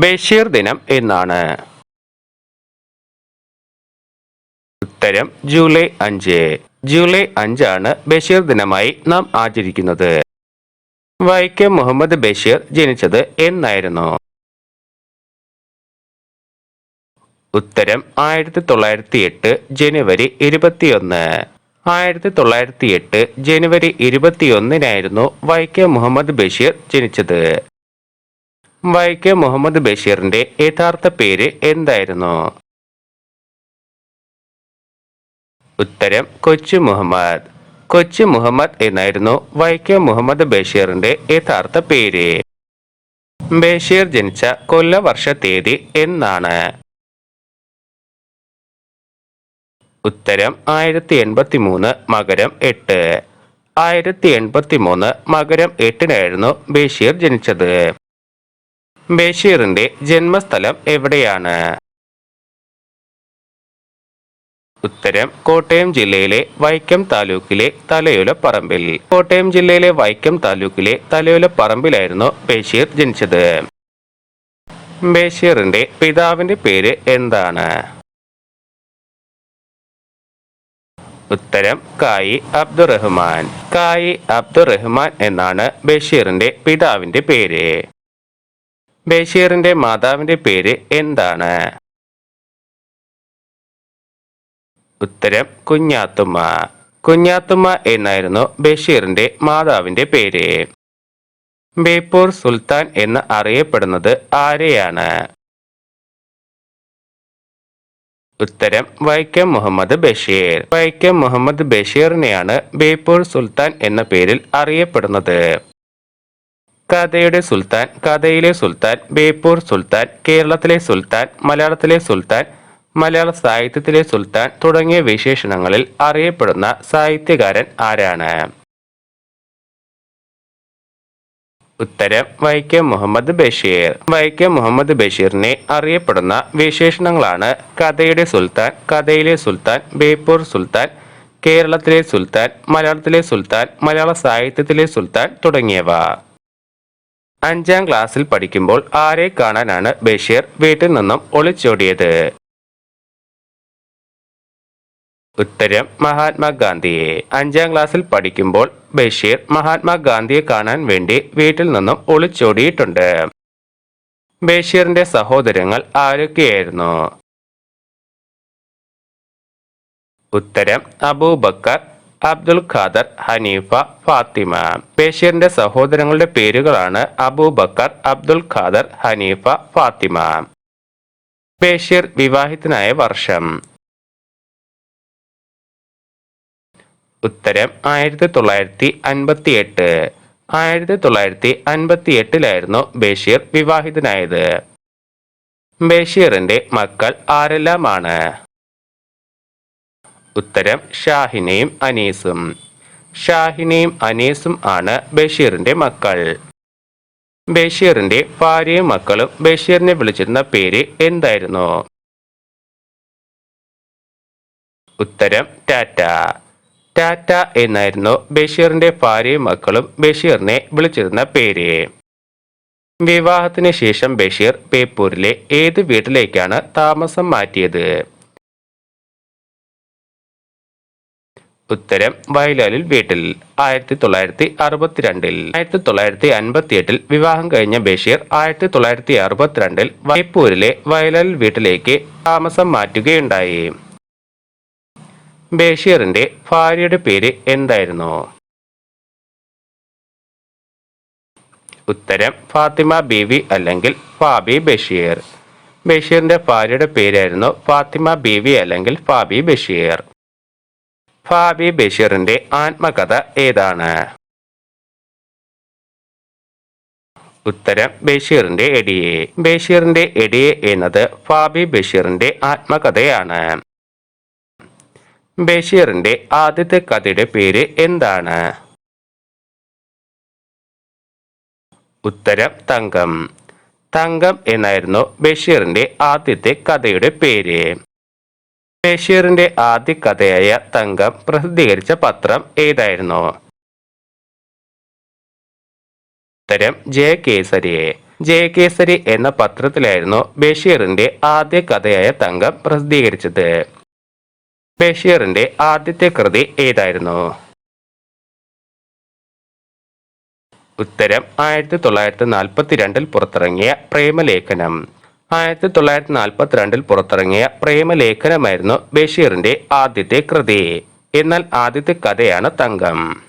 ബഷീർ ദിനം എന്നാണ്? ഉത്തരം ജൂലൈ 5. ജൂലൈ 5 ആണ് ബഷീർ ദിനമായി നാം ആചരിക്കുന്നത്. വൈക്കം മുഹമ്മദ് ബഷീർ ജനിച്ചത് എന്നായിരുന്നു? ഉത്തരം 1908 ജനുവരി 21. 1908 ജനുവരി 21 വൈക്കം മുഹമ്മദ് ബഷീർ ജനിച്ചത്. വൈക്കം മുഹമ്മദ് ബഷീറിന്റെ യഥാർത്ഥ പേര് എന്തായിരുന്നു? ഉത്തരം കൊച്ചു മുഹമ്മദ്. കൊച്ചു മുഹമ്മദ് എന്നായിരുന്നു വൈക്കം മുഹമ്മദ് ബഷീറിന്റെ യഥാർത്ഥ പേര്. ബഷീർ ജനിച്ച കൊല്ലവർഷ തീയതി എന്നാണ്? ഉത്തരം 1083 മകരം 8. 1083 മകരം 8 ബഷീർ ജനിച്ചത്. ബഷീറിന്റെ ജന്മസ്ഥലം എവിടെയാണ്? ഉത്തരം കോട്ടയം ജില്ലയിലെ വൈക്കം താലൂക്കിലെ തലയോലപ്പറമ്പിൽ. കോട്ടയം ജില്ലയിലെ വൈക്കം താലൂക്കിലെ തലയോലപ്പറമ്പിലായിരുന്നു ബഷീർ ജനിച്ചത്. ബഷീറിന്റെ പിതാവിന്റെ പേര് എന്താണ്? ഉത്തരം കായി അബ്ദുറഹ്മാൻ. കായി അബ്ദുറഹ്മാൻ എന്നാണ് ബഷീറിന്റെ പിതാവിന്റെ പേര്. ബഷീറിന്റെ മാതാവിന്റെ പേര് എന്താണ്? ഉത്തരം കുഞ്ഞാത്തുമ്മ. കുഞ്ഞാത്തുമ്മ എന്നായിരുന്നു ബഷീറിന്റെ മാതാവിന്റെ പേര്. ബേപ്പൂർ സുൽത്താൻ എന്ന് അറിയപ്പെടുന്നത് ആരെയാണ്? ഉത്തരം വൈക്കം മുഹമ്മദ് ബഷീർ. വൈക്കം മുഹമ്മദ് ബഷീറിനെയാണ് ബേപ്പൂർ സുൽത്താൻ എന്ന പേരിൽ അറിയപ്പെടുന്നത്. കഥയുടെ സുൽത്താൻ, കഥയിലെ സുൽത്താൻ, ബേപ്പൂർ സുൽത്താൻ, കേരളത്തിലെ സുൽത്താൻ, മലയാളത്തിലെ സുൽത്താൻ, മലയാള സാഹിത്യത്തിലെ സുൽത്താൻ തുടങ്ങിയ വിശേഷണങ്ങളിൽ അറിയപ്പെടുന്ന സാഹിത്യകാരൻ ആരാണ്? ഉത്തരം വൈക്കം മുഹമ്മദ് ബഷീർ. വൈക്കം മുഹമ്മദ് ബഷീറിനെ അറിയപ്പെടുന്ന വിശേഷണങ്ങളാണ് കഥയുടെ സുൽത്താൻ, കഥയിലെ സുൽത്താൻ, ബേപ്പൂർ സുൽത്താൻ, കേരളത്തിലെ സുൽത്താൻ, മലയാളത്തിലെ സുൽത്താൻ, മലയാള സാഹിത്യത്തിലെ സുൽത്താൻ തുടങ്ങിയവ. 5ാം ക്ലാസ്സിൽ പഠിക്കുമ്പോൾ ആരെ കാണാനാണ് ബഷീർ വീട്ടിൽ നിന്നും ഒളിച്ചോടിയത്? ഉത്തരം മഹാത്മാഗാന്ധിയെ. 5ാം ക്ലാസ്സിൽ പഠിക്കുമ്പോൾ ബഷീർ മഹാത്മാഗാന്ധിയെ കാണാൻ വേണ്ടി വീട്ടിൽ നിന്നും ഒളിച്ചോടിയിട്ടുണ്ട്. ബഷീറിന്റെ സഹോദരങ്ങൾ ആരൊക്കെയായിരുന്നു? ഉത്തരം അബൂബക്കർ, അബ്ദുൽ ഖാദർ, ഹനീഫ, ഫാത്തിമ. ബഷീറിന്റെ സഹോദരങ്ങളുടെ പേരുകളാണ് അബൂബക്കർ, അബ്ദുൽ ഖാദർ, ഹനീഫ, ഫാത്തിമ. ബഷീർ വിവാഹിതനായ വർഷം? ഉത്തരം 1958. 1958 ബഷീർ വിവാഹിതനായത്. ബഷീറിന്റെ മക്കൾ ആരെല്ലാമാണ്? ഉത്തരം ഷാഹിനയും അനീസും. ഷാഹിനയും അനീസും ആണ് ബഷീറിന്റെ മക്കൾ. ബഷീറിന്റെ ഭാര്യയും മക്കളും ബഷീറിനെ വിളിച്ചിരുന്ന പേര് എന്തായിരുന്നു? ഉത്തരം ടാറ്റ. ടാറ്റ എന്നായിരുന്നു ബഷീറിന്റെ ഭാര്യയും മക്കളും ബഷീറിനെ വിളിച്ചിരുന്ന പേര്. വിവാഹത്തിന് ശേഷം ബഷീർ ബേപ്പൂരിലെ ഏത് വീട്ടിലേക്കാണ് താമസം മാറ്റിയത്? ഉത്തരം വയലാലിൽ വീട്ടിൽ. 1962. 1958 വിവാഹം കഴിഞ്ഞ ബഷീർ 1962 ബേപ്പൂരിലെ വയലാലിൽ വീട്ടിലേക്ക് താമസം മാറ്റുകയുണ്ടായി. ബഷീറിന്റെ ഭാര്യയുടെ പേര് എന്തായിരുന്നു? ഉത്തരം ഫാത്തിമ ബീവി അല്ലെങ്കിൽ ഫാബി ബഷീർ. ബഷീറിന്റെ ഭാര്യയുടെ പേരായിരുന്നു ഫാത്തിമ ബീവി അല്ലെങ്കിൽ ഫാബി ബഷീർ. ഫാബി ബഷീറിന്റെ ആത്മകഥ ഏതാണ്? ഉത്തരം ബഷീറിന്റെ എടിയെ. ബഷീറിന്റെ എടിയെ എന്നത് ഫാബി ബഷീറിന്റെ ആത്മകഥയാണ്. ബഷീറിന്റെ ആദ്യത്തെ കഥയുടെ പേര് എന്താണ്? ഉത്തരം തങ്കം. തങ്കം എന്നായിരുന്നു ബഷീറിന്റെ ആദ്യത്തെ കഥയുടെ പേര്. ബഷീറിന്റെ ആദ്യ കഥയായ തങ്കം പ്രസിദ്ധീകരിച്ച പത്രം ഏതായിരുന്നു? ഉത്തരം ജയകേസരി. ജയകേസരി എന്ന പത്രത്തിലായിരുന്നു ബഷീറിന്റെ ആദ്യ കഥയായ തങ്കം പ്രസിദ്ധീകരിച്ചത്. ബഷീറിന്റെ ആദ്യത്തെ കൃതി ഏതായിരുന്നു? ഉത്തരം 1942 പുറത്തിറങ്ങിയ പ്രേമലേഖനം. 1942 പുറത്തിറങ്ങിയ പ്രേമലേഖനമായിരുന്നു ബഷീറിന്റെ ആദ്യത്തെ കൃതി. എന്നാൽ ആദ്യത്തെ കഥയാണ് തങ്കം.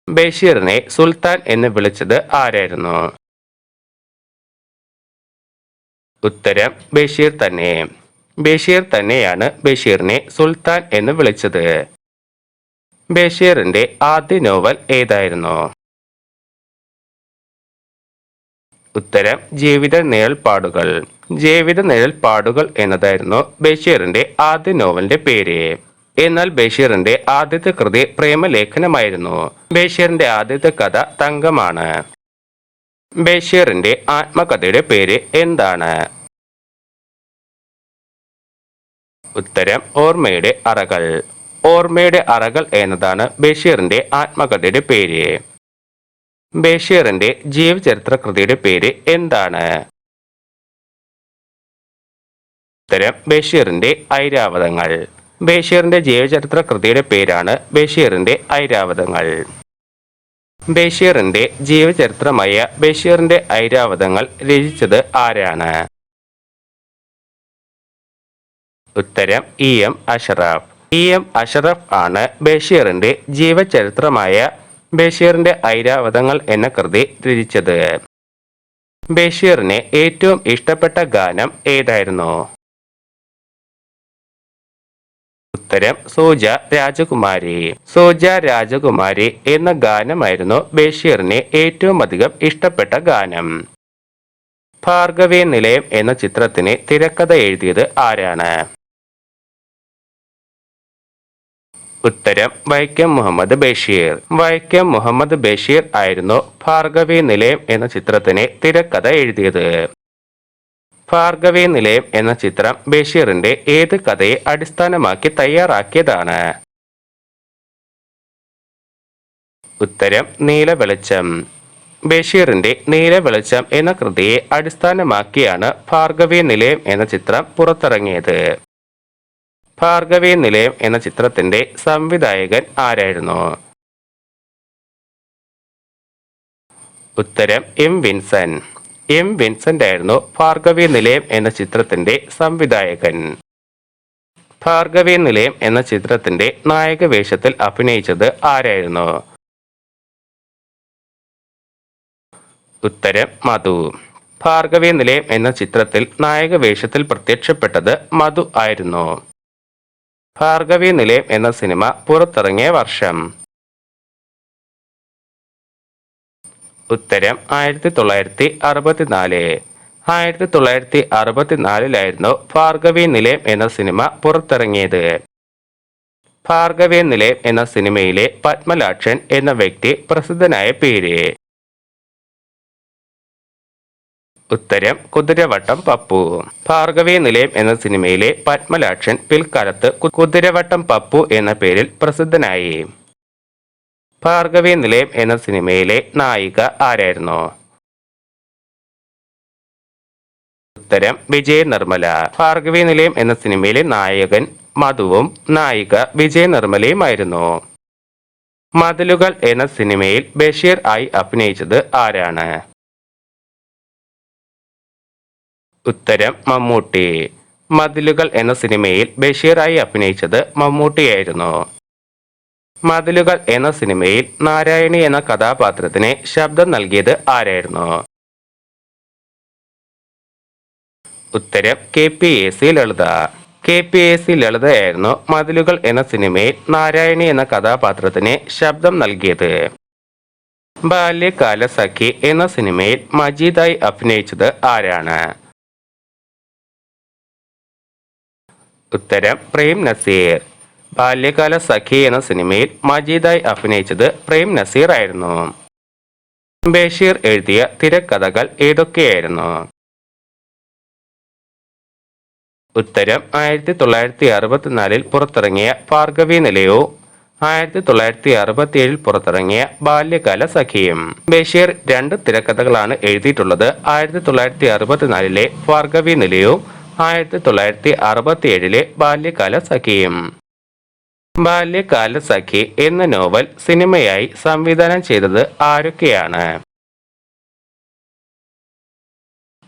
ബഷീറിനെ സുൽത്താൻ എന്ന് വിളിച്ചത് ആരായിരുന്നു? ഉത്തരം ബഷീർ തന്നെ. ബഷീർ തന്നെയാണ് ബഷീറിനെ സുൽത്താൻ എന്ന് വിളിച്ചത്. ബഷീറിന്റെ ആദ്യ നോവൽ ഏതായിരുന്നു? ഉത്തരം ജീവിത നിഴൽപ്പാടുകൾ. ജീവിത നിഴൽപ്പാടുകൾ എന്നതായിരുന്നു ബഷീറിന്റെ ആദ്യ നോവലിന്റെ പേര്. എന്നാൽ ബഷീറിന്റെ ആദ്യത്തെ കൃതി പ്രേമലേഖനമായിരുന്നു. ബഷീറിന്റെ ആദ്യത്തെ കഥ തങ്കമാണ്. ബഷീറിന്റെ ആത്മകഥയുടെ പേര് എന്താണ്? ഉത്തരം ഓർമ്മയുടെ അറകൾ. ഓർമ്മയുടെ അറകൾ എന്നതാണ് ബഷീറിന്റെ ആത്മകഥയുടെ പേര്. ബഷീറിന്റെ ജീവചരിത്ര കൃതിയുടെ പേര് എന്താണ്? ഉത്തരം ബഷീറിന്റെ ഐരാവതങ്ങൾ. ബഷീറിന്റെ ജീവചരിത്ര കൃതിയുടെ പേരാണ് ബഷീറിന്റെ ഐരാവതങ്ങൾ. ബഷീറിന്റെ ജീവചരിത്രമായ ബഷീറിന്റെ ഐരാവതങ്ങൾ രചിച്ചത് ആരാണ്? ഉത്തരം EM അഷറഫ്. EM അഷറഫ് ആണ് ബഷീറിന്റെ ജീവചരിത്രമായ ബഷീറിന്റെ ഐരാവതങ്ങൾ എന്ന കൃതി രചിച്ചത്. ബഷീറിന് ഏറ്റവും ഇഷ്ടപ്പെട്ട ഗാനം ഏതായിരുന്നു? ഉത്തരം സോജ രാജകുമാരി. സോജ രാജകുമാരി എന്ന ഗാനമായിരുന്നു ബഷീറിന് ഏറ്റവും അധികം ഇഷ്ടപ്പെട്ട ഗാനം. ഭാർഗവീ നിലയം എന്ന ചിത്രത്തിന് തിരക്കഥ എഴുതിയത് ആരാണ്? ഉത്തരം വൈക്കം മുഹമ്മദ് ബഷീർ. വൈക്കം മുഹമ്മദ് ബഷീർ ആയിരുന്നു ഭാർഗവീ നിലയം എന്ന ചിത്രത്തിന് തിരക്കഥ എഴുതിയത്. ഭാർഗവീ നിലയം എന്ന ചിത്രം ബഷീറിന്റെ ഏത് കഥയെ അടിസ്ഥാനമാക്കി തയ്യാറാക്കിയതാണ്? ഉത്തരം നീലവെളിച്ചം. ബഷീറിന്റെ നീലവെളിച്ചം എന്ന കൃതിയെ അടിസ്ഥാനമാക്കിയാണ് ഭാർഗവീ നിലയം എന്ന ചിത്രം പുറത്തിറങ്ങിയത്. ഭാർഗവീ നിലയം എന്ന ചിത്രത്തിന്റെ സംവിധായകൻ ആരായിരുന്നു? ഉത്തരം M. വിൻസെന്റ്. M. വിൻസെന്റ് ആയിരുന്നു ഭാർഗവീ നിലയം എന്ന ചിത്രത്തിന്റെ സംവിധായകൻ. ഭാർഗവീ നിലയം എന്ന ചിത്രത്തിന്റെ നായക വേഷത്തിൽ അഭിനയിച്ചത് ആരായിരുന്നു? ഉത്തരം മധു. ഭാർഗവീ നിലയം എന്ന ചിത്രത്തിൽ നായക വേഷത്തിൽ പ്രത്യക്ഷപ്പെട്ടത് മധു ആയിരുന്നു. ഭാർഗവീ നിലയം എന്ന സിനിമ പുറത്തിറങ്ങിയ വർഷം? ഉത്തരം 1964. 1964 ഭാർഗവീ നിലയം എന്ന സിനിമ പുറത്തിറങ്ങിയത്. ഭാർഗവീ നിലയം എന്ന സിനിമയിലെ പത്മലാക്ഷൻ എന്ന വ്യക്തി പ്രസിദ്ധനായ പേര്? ഉത്തരം കുതിരവട്ടം പപ്പു. ഭാർഗവീ നിലയം എന്ന സിനിമയിലെ പത്മലാക്ഷൻ പിൽക്കാലത്ത് കുതിരവട്ടം പപ്പു എന്ന പേരിൽ പ്രസിദ്ധനായി. ഭാർഗവീ നിലയം എന്ന സിനിമയിലെ നായിക ആരായിരുന്നു? ഉത്തരം വിജയ നിർമ്മല. ഭാർഗവീ നിലയം എന്ന സിനിമയിലെ നായകൻ മധുവും നായിക വിജയ നിർമ്മലയുമായിരുന്നു. മതിലുകൾ എന്ന സിനിമയിൽ ബഷീർ ആയി അഭിനയിച്ചത് ആരാണ്? ഉത്തരം മമ്മൂട്ടി. മതിലുകൾ എന്ന സിനിമയിൽ ബഷീറായി അഭിനയിച്ചത് മമ്മൂട്ടിയായിരുന്നു. മതിലുകൾ എന്ന സിനിമയിൽ നാരായണി എന്ന കഥാപാത്രത്തിന് ശബ്ദം നൽകിയത് ആരായിരുന്നു? ഉത്തരം KPAC ലളിത. KPAC ലളിതയായിരുന്നു മതിലുകൾ എന്ന സിനിമയിൽ നാരായണി എന്ന കഥാപാത്രത്തിന് ശബ്ദം നൽകിയത്. ബാല്യകാല സഖി എന്ന സിനിമയിൽ മജീദായി അഭിനയിച്ചത് ആരാണ്? ഉത്തരം പ്രേം നസീർ. ബാല്യകാല സഖി എന്ന സിനിമയിൽ മജീദായി അഭിനയിച്ചത് പ്രേം നസീർ ആയിരുന്നു. ബഷീർ എഴുതിയ തിരക്കഥകൾ ഏതൊക്കെയായിരുന്നു? ഉത്തരം 1964 പുറത്തിറങ്ങിയ ഭാർഗവീ നിലയവും 1967 പുറത്തിറങ്ങിയ ബാല്യകാല സഖിയും. ബഷീർ 2 തിരക്കഥകളാണ് എഴുതിയിട്ടുള്ളത്. 1964 ഭാർഗവി നിലയവും 1967 ബാല്യകാല സഖിയും. ബാല്യകാല സഖി എന്ന നോവൽ സിനിമയായി സംവിധാനം ചെയ്തത് ആരൊക്കെയാണ്?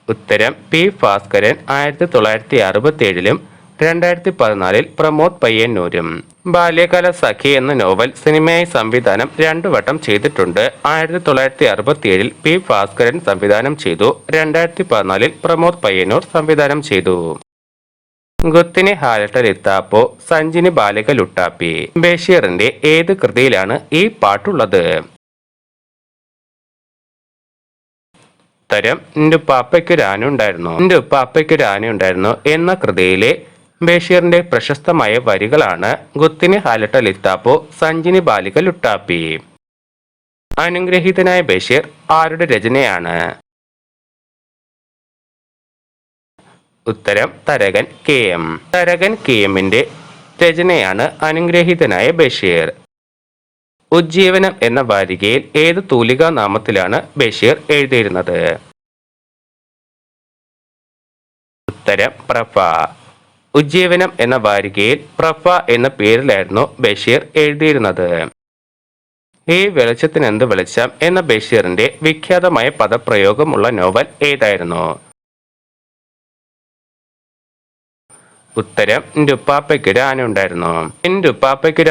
ഉത്തരം പി ഭാസ്കരൻ 1967 2014 പ്രമോദ് പയ്യന്നൂരും. ബാല്യകാല സഖി എന്ന നോവൽ സിനിമയായി സംവിധാനം 2 വട്ടം ചെയ്തിട്ടുണ്ട്. 1967 പി ഭാസ്കരൻ സംവിധാനം ചെയ്തു. 2014 പ്രമോദ് പയ്യന്നൂർ സംവിധാനം ചെയ്തു. ഗുത്തിനി ഹാലട്ടലിത്താപ്പോ സഞ്ചിനി ബാലിക ലുട്ടാപ്പി. ബഷീറിന്റെ ഏത് കൃതിയിലാണ് ഈ പാട്ടുള്ളത്? ഉത്തരം എൻ്റെ ഉപ്പാപ്പയ്ക്കൊരാനുണ്ടായിരുന്നു എന്ന കൃതിയിലെ ബഷീറിന്റെ പ്രശസ്തമായ വരികളാണ് ഗുത്തിനി ഹാലട്ടലിത്താപ്പോ സഞ്ചിനി ബാലിക ലുട്ടാപ്പി. അനുഗ്രഹീതനായ ബഷീർ ആരുടെ രചനയാണ്? ഉത്തരം Tharakan K M. Tharakan K എമ്മിന്റെ രചനയാണ് അനുഗ്രഹീതനായ ബഷീർ. ഉജ്ജീവനം എന്ന വാരികയിൽ ഏത് തൂലികാ നാമത്തിലാണ് ബഷീർ എഴുതിയിരുന്നത്? ഉത്തരം പ്രഭ. ഉജ്ജീവനം എന്ന വാരികയിൽ പ്രഭ എന്ന പേരിലായിരുന്നു ബഷീർ എഴുതിയിരുന്നത്. ഈ വെളിച്ചത്തിനെന്ത് വെളിച്ചം എന്ന ബഷീറിന്റെ വിഖ്യാതമായ പദപ്രയോഗമുള്ള നോവൽ ഏതായിരുന്നു? ഉത്തരം എൻ്റെ ഉപ്പാപ്പയ്ക്കൊരു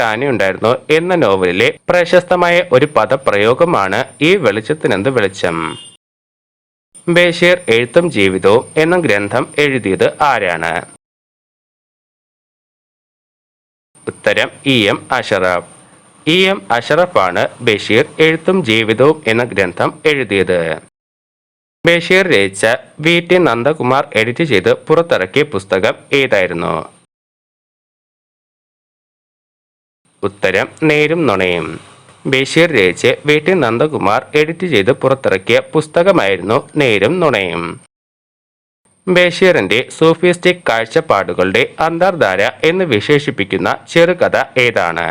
ആനയുണ്ടായിരുന്നു എന്ന നോവലിലെ പ്രശസ്തമായ ഒരു പദപ്രയോഗമാണ് ഈ വെളിച്ചത്തിനെന്ത് വെളിച്ചം. ബഷീർ എഴുത്തും ജീവിതവും എന്ന ഗ്രന്ഥം എഴുതിയത് ആരാണ്? ഉത്തരം E M Ashraf. E M അഷറഫാണ് ബഷീർ എഴുത്തും ജീവിതവും എന്ന ഗ്രന്ഥം എഴുതിയത്. ബഷീർ രചിച്ച വി ടി നന്ദകുമാർ എഡിറ്റ് ചെയ്ത് പുറത്തിറക്കിയ പുസ്തകം ഏതായിരുന്നു? ഉത്തരം നേരും നുണയും. ബഷീർ രചിച്ച് വി ടി നന്ദകുമാർ എഡിറ്റ് ചെയ്ത് പുറത്തിറക്കിയ പുസ്തകമായിരുന്നു നേരും നുണയും. ബഷീറിന്റെ സൂഫിസ്റ്റിക് കാഴ്ചപ്പാടുകളുടെ അന്തർധാര എന്ന് വിശേഷിപ്പിക്കുന്ന ചെറുകഥ ഏതാണ്?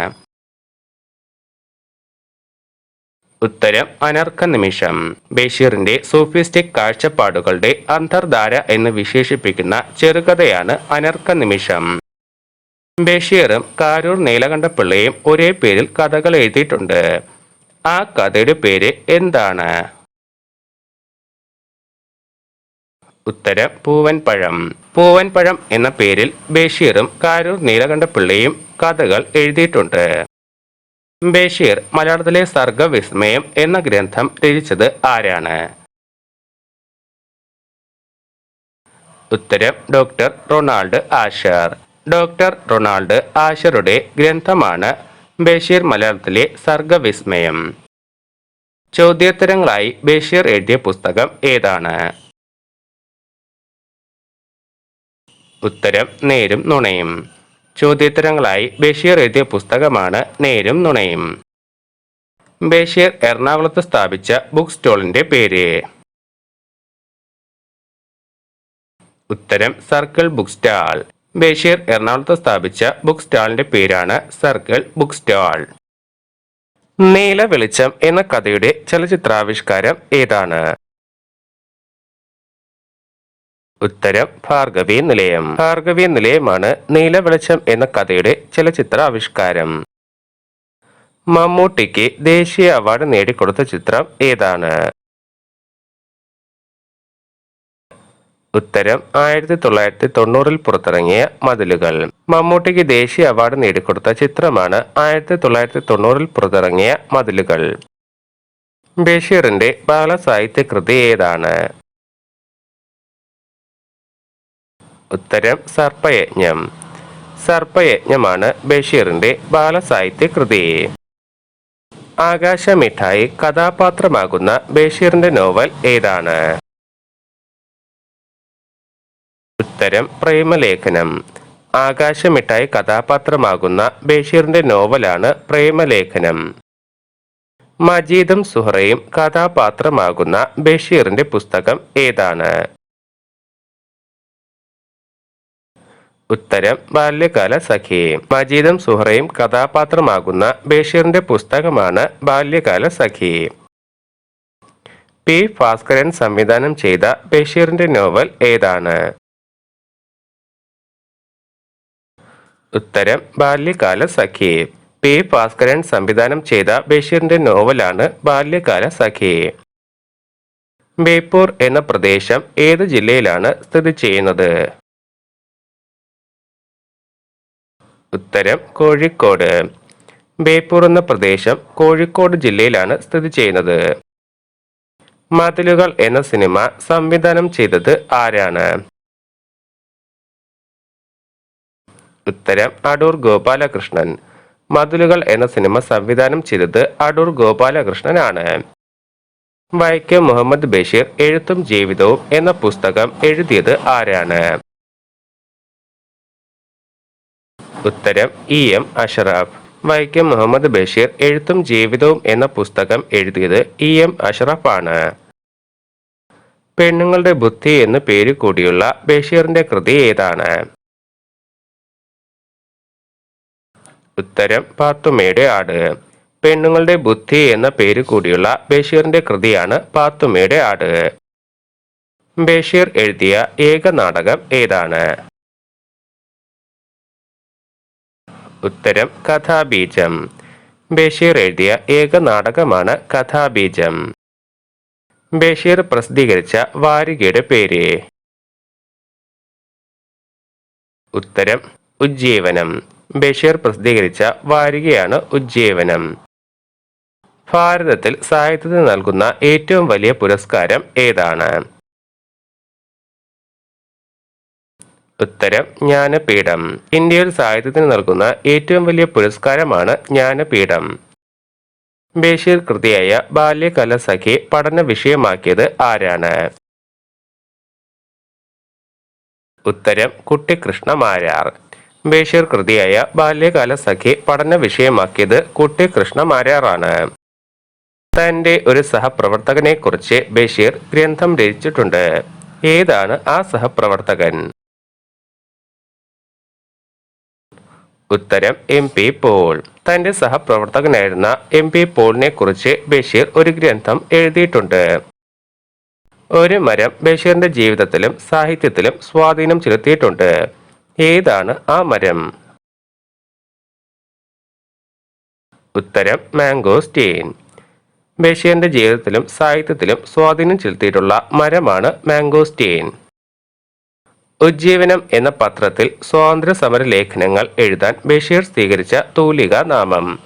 ഉത്തരം അനർഘ നിമിഷം. ബഷീറിന്റെ സൂഫിസ്റ്റിക് കാഴ്ചപ്പാടുകളുടെ അന്തർധാര എന്ന് വിശേഷിപ്പിക്കുന്ന ചെറുകഥയാണ് അനർഘ നിമിഷം. ബഷീറും കാരൂർ നീലകണ്ഠപിള്ളയും ഒരേ പേരിൽ കഥകൾ എഴുതിയിട്ടുണ്ട്. ആ കഥയുടെ പേര് എന്താണ്? ഉത്തരം പൂവൻപഴം. പൂവൻപഴം എന്ന പേരിൽ ബഷീറും കാരൂർ നീലകണ്ഠപിള്ളയും കഥകൾ എഴുതിയിട്ടുണ്ട്. ബഷീർ മലയാളത്തിലെ സർഗവിസ്മയം എന്ന ഗ്രന്ഥം രചിച്ചത് ആരാണ്? ഉത്തരം ഡോക്ടർ റൊണാൾഡ് ആഷർ. ഡോക്ടർ റൊണാൾഡ് ആഷറുടെ ഗ്രന്ഥമാണ് ബഷീർ മലയാളത്തിലെ സർഗവിസ്മയം. ചോദ്യോത്തരങ്ങളായി ബഷീർ എഴുതിയ പുസ്തകം ഏതാണ്? ഉത്തരം നേരും നുണയും. ചോദ്യോത്തരങ്ങളായി ബഷീർ എഴുതിയ പുസ്തകമാണ് നേരും നുണയും. ബഷീർ എറണാകുളത്ത് സ്ഥാപിച്ച ബുക്ക് സ്റ്റോളിന്റെ പേര്? ഉത്തരം സർക്കിൾ ബുക്ക് സ്റ്റാൾ. ബഷീർ എറണാകുളത്ത് സ്ഥാപിച്ച ബുക്ക് സ്റ്റാളിന്റെ പേരാണ് സർക്കിൾ ബുക്ക് സ്റ്റാൾ. നീല വെളിച്ചം എന്ന കഥയുടെ ചലച്ചിത്രാവിഷ്കാരം ഏതാണ്? ഉത്തരം ഭാർഗവി നിലയം. ഭാർഗവി നിലയമാണ് നീല വെളിച്ചം എന്ന കഥയുടെ ചലച്ചിത്രാവിഷ്കാരം. മമ്മൂട്ടിക്ക് ദേശീയ അവാർഡ് നേടിക്കൊടുത്ത ചിത്രം ഏതാണ്? ഉത്തരം 1990 പുറത്തിറങ്ങിയ മതിലുകൾ. മമ്മൂട്ടിക്ക് ദേശീയ അവാർഡ് നേടിക്കൊടുത്ത ചിത്രമാണ് 1990 പുറത്തിറങ്ങിയ മതിലുകൾ. ബഷീറിന്റെ ബാലസാഹിത്യ കൃതി ഏതാണ്? ഉത്തരം സർപ്പയജ്ഞം. സർപ്പയജ്ഞമാണ് ബഷീറിന്റെ ബാലസാഹിത്യ കൃതി. ആകാശമിഠായി കഥാപാത്രമാകുന്ന ബഷീറിന്റെ നോവൽ ഏതാണ്? ഉത്തരം പ്രേമലേഖനം. ആകാശമിഠായി കഥാപാത്രമാകുന്ന ബഷീറിന്റെ നോവലാണ് പ്രേമലേഖനം. മജീദും സുഹറയും കഥാപാത്രമാകുന്ന ബഷീറിന്റെ പുസ്തകം ഏതാണ്? ഉത്തരം ബാല്യകാല സഖി. മജീദും സുഹറയും കഥാപാത്രമാകുന്ന ബഷീറിന്റെ പുസ്തകമാണ് ബാല്യകാല സഖി. പി ഭാസ്കരൻ സംവിധാനം ചെയ്ത ബഷീറിന്റെ നോവൽ ഏതാണ്? ഉത്തരം ബാല്യകാല സഖി. പി ഭാസ്കരൻ സംവിധാനം ചെയ്ത ബഷീറിന്റെ നോവലാണ് ബാല്യകാല സഖി. ബേപ്പൂർ എന്ന പ്രദേശം ഏത് ജില്ലയിലാണ് സ്ഥിതി ചെയ്യുന്നത്? ഉത്തരം കോഴിക്കോട്. ബേപ്പൂർ എന്ന പ്രദേശം കോഴിക്കോട് ജില്ലയിലാണ് സ്ഥിതി ചെയ്യുന്നത്. മതിലുകൾ എന്ന സിനിമ സംവിധാനം ചെയ്തത് ആരാണ്? ഉത്തരം അടൂർ ഗോപാലകൃഷ്ണൻ. മതിലുകൾ എന്ന സിനിമ സംവിധാനം ചെയ്തത് അടൂർ ഗോപാലകൃഷ്ണനാണ്. വൈക്കം മുഹമ്മദ് ബഷീർ എഴുത്തും ജീവിതവും എന്ന പുസ്തകം എഴുതിയത് ആരാണ്? ഉത്തരം എം അഷറഫ്. വൈക്കം മുഹമ്മദ് ബഷീർ എഴുത്തും ജീവിതവും എന്ന പുസ്തകം എഴുതിയത് എം അഷറഫ് ആണ്. പെണ്ണുങ്ങളുടെ ബുദ്ധി എന്ന് പേര് കൂടിയുള്ള ബഷീറിന്റെ കൃതി ഏതാണ്? ഉത്തരം പാത്തുമ്മയുടെ ആട്. പെണ്ണുങ്ങളുടെ ബുദ്ധി എന്ന പേര് കൂടിയുള്ള ബഷീറിന്റെ കൃതിയാണ് പാത്തുമ്മയുടെ ആട്. ബഷീർ എഴുതിയ ഏക നാടകം ഏതാണ്? ഉത്തരം കഥാബീജം. ബഷീർ എഴുതിയ ഏക നാടകമാണ് കഥാബീജം. ബഷീർ പ്രസിദ്ധീകരിച്ച വാരികയുടെ പേര്? ഉത്തരം ഉജ്ജീവനം. ബഷീർ പ്രസിദ്ധീകരിച്ച വാരികയാണ് ഉജ്ജീവനം. ഭാരതത്തിൽ സാഹിത്യത്തിന് നൽകുന്ന ഏറ്റവും വലിയ പുരസ്കാരം ഏതാണ്? ഉത്തരം ജ്ഞാനപീഠം. ഇന്ത്യയിൽ സാഹിത്യത്തിന് നൽകുന്ന ഏറ്റവും വലിയ പുരസ്കാരമാണ് ജ്ഞാനപീഠം. ബഷീർ കൃതിയായ ബാല്യകാല സഖി പഠന വിഷയമാക്കിയത് ആരാണ്? ഉത്തരം കുട്ടിക്കൃഷ്ണ മാരാർ. ബഷീർ കൃതിയായ ബാല്യകാല സഖി പഠന വിഷയമാക്കിയത് കുട്ടിക്കൃഷ്ണ മാരാറാണ്. തന്റെ ഒരു സഹപ്രവർത്തകനെ കുറിച്ച് ബഷീർ ഗ്രന്ഥം രചിച്ചിട്ടുണ്ട്. ഏതാണ് ആ സഹപ്രവർത്തകൻ? ഉത്തരം MP പോൾ. തന്റെ സഹപ്രവർത്തകനായിരുന്ന MP പോളിനെ കുറിച്ച് ബഷീർ ഒരു ഗ്രന്ഥം എഴുതിയിട്ടുണ്ട്. ഒരു മരം ബഷീറിന്റെ ജീവിതത്തിലും സാഹിത്യത്തിലും സ്വാധീനം ചെലുത്തിയിട്ടുണ്ട്. ഏതാണ് ആ മരം? ഉത്തരം മാംഗോസ്റ്റീൻ. ബഷീറിന്റെ ജീവിതത്തിലും സാഹിത്യത്തിലും സ്വാധീനം ചെലുത്തിയിട്ടുള്ള മരമാണ് മാംഗോസ്റ്റീൻ. ഉജ്ജീവനം എന്ന പത്രത്തിൽ സ്വാതന്ത്ര്യ സമര ലേഖനങ്ങൾ എഴുതാൻ ബഷീർ സ്വീകരിച്ച തൂലിക നാമം?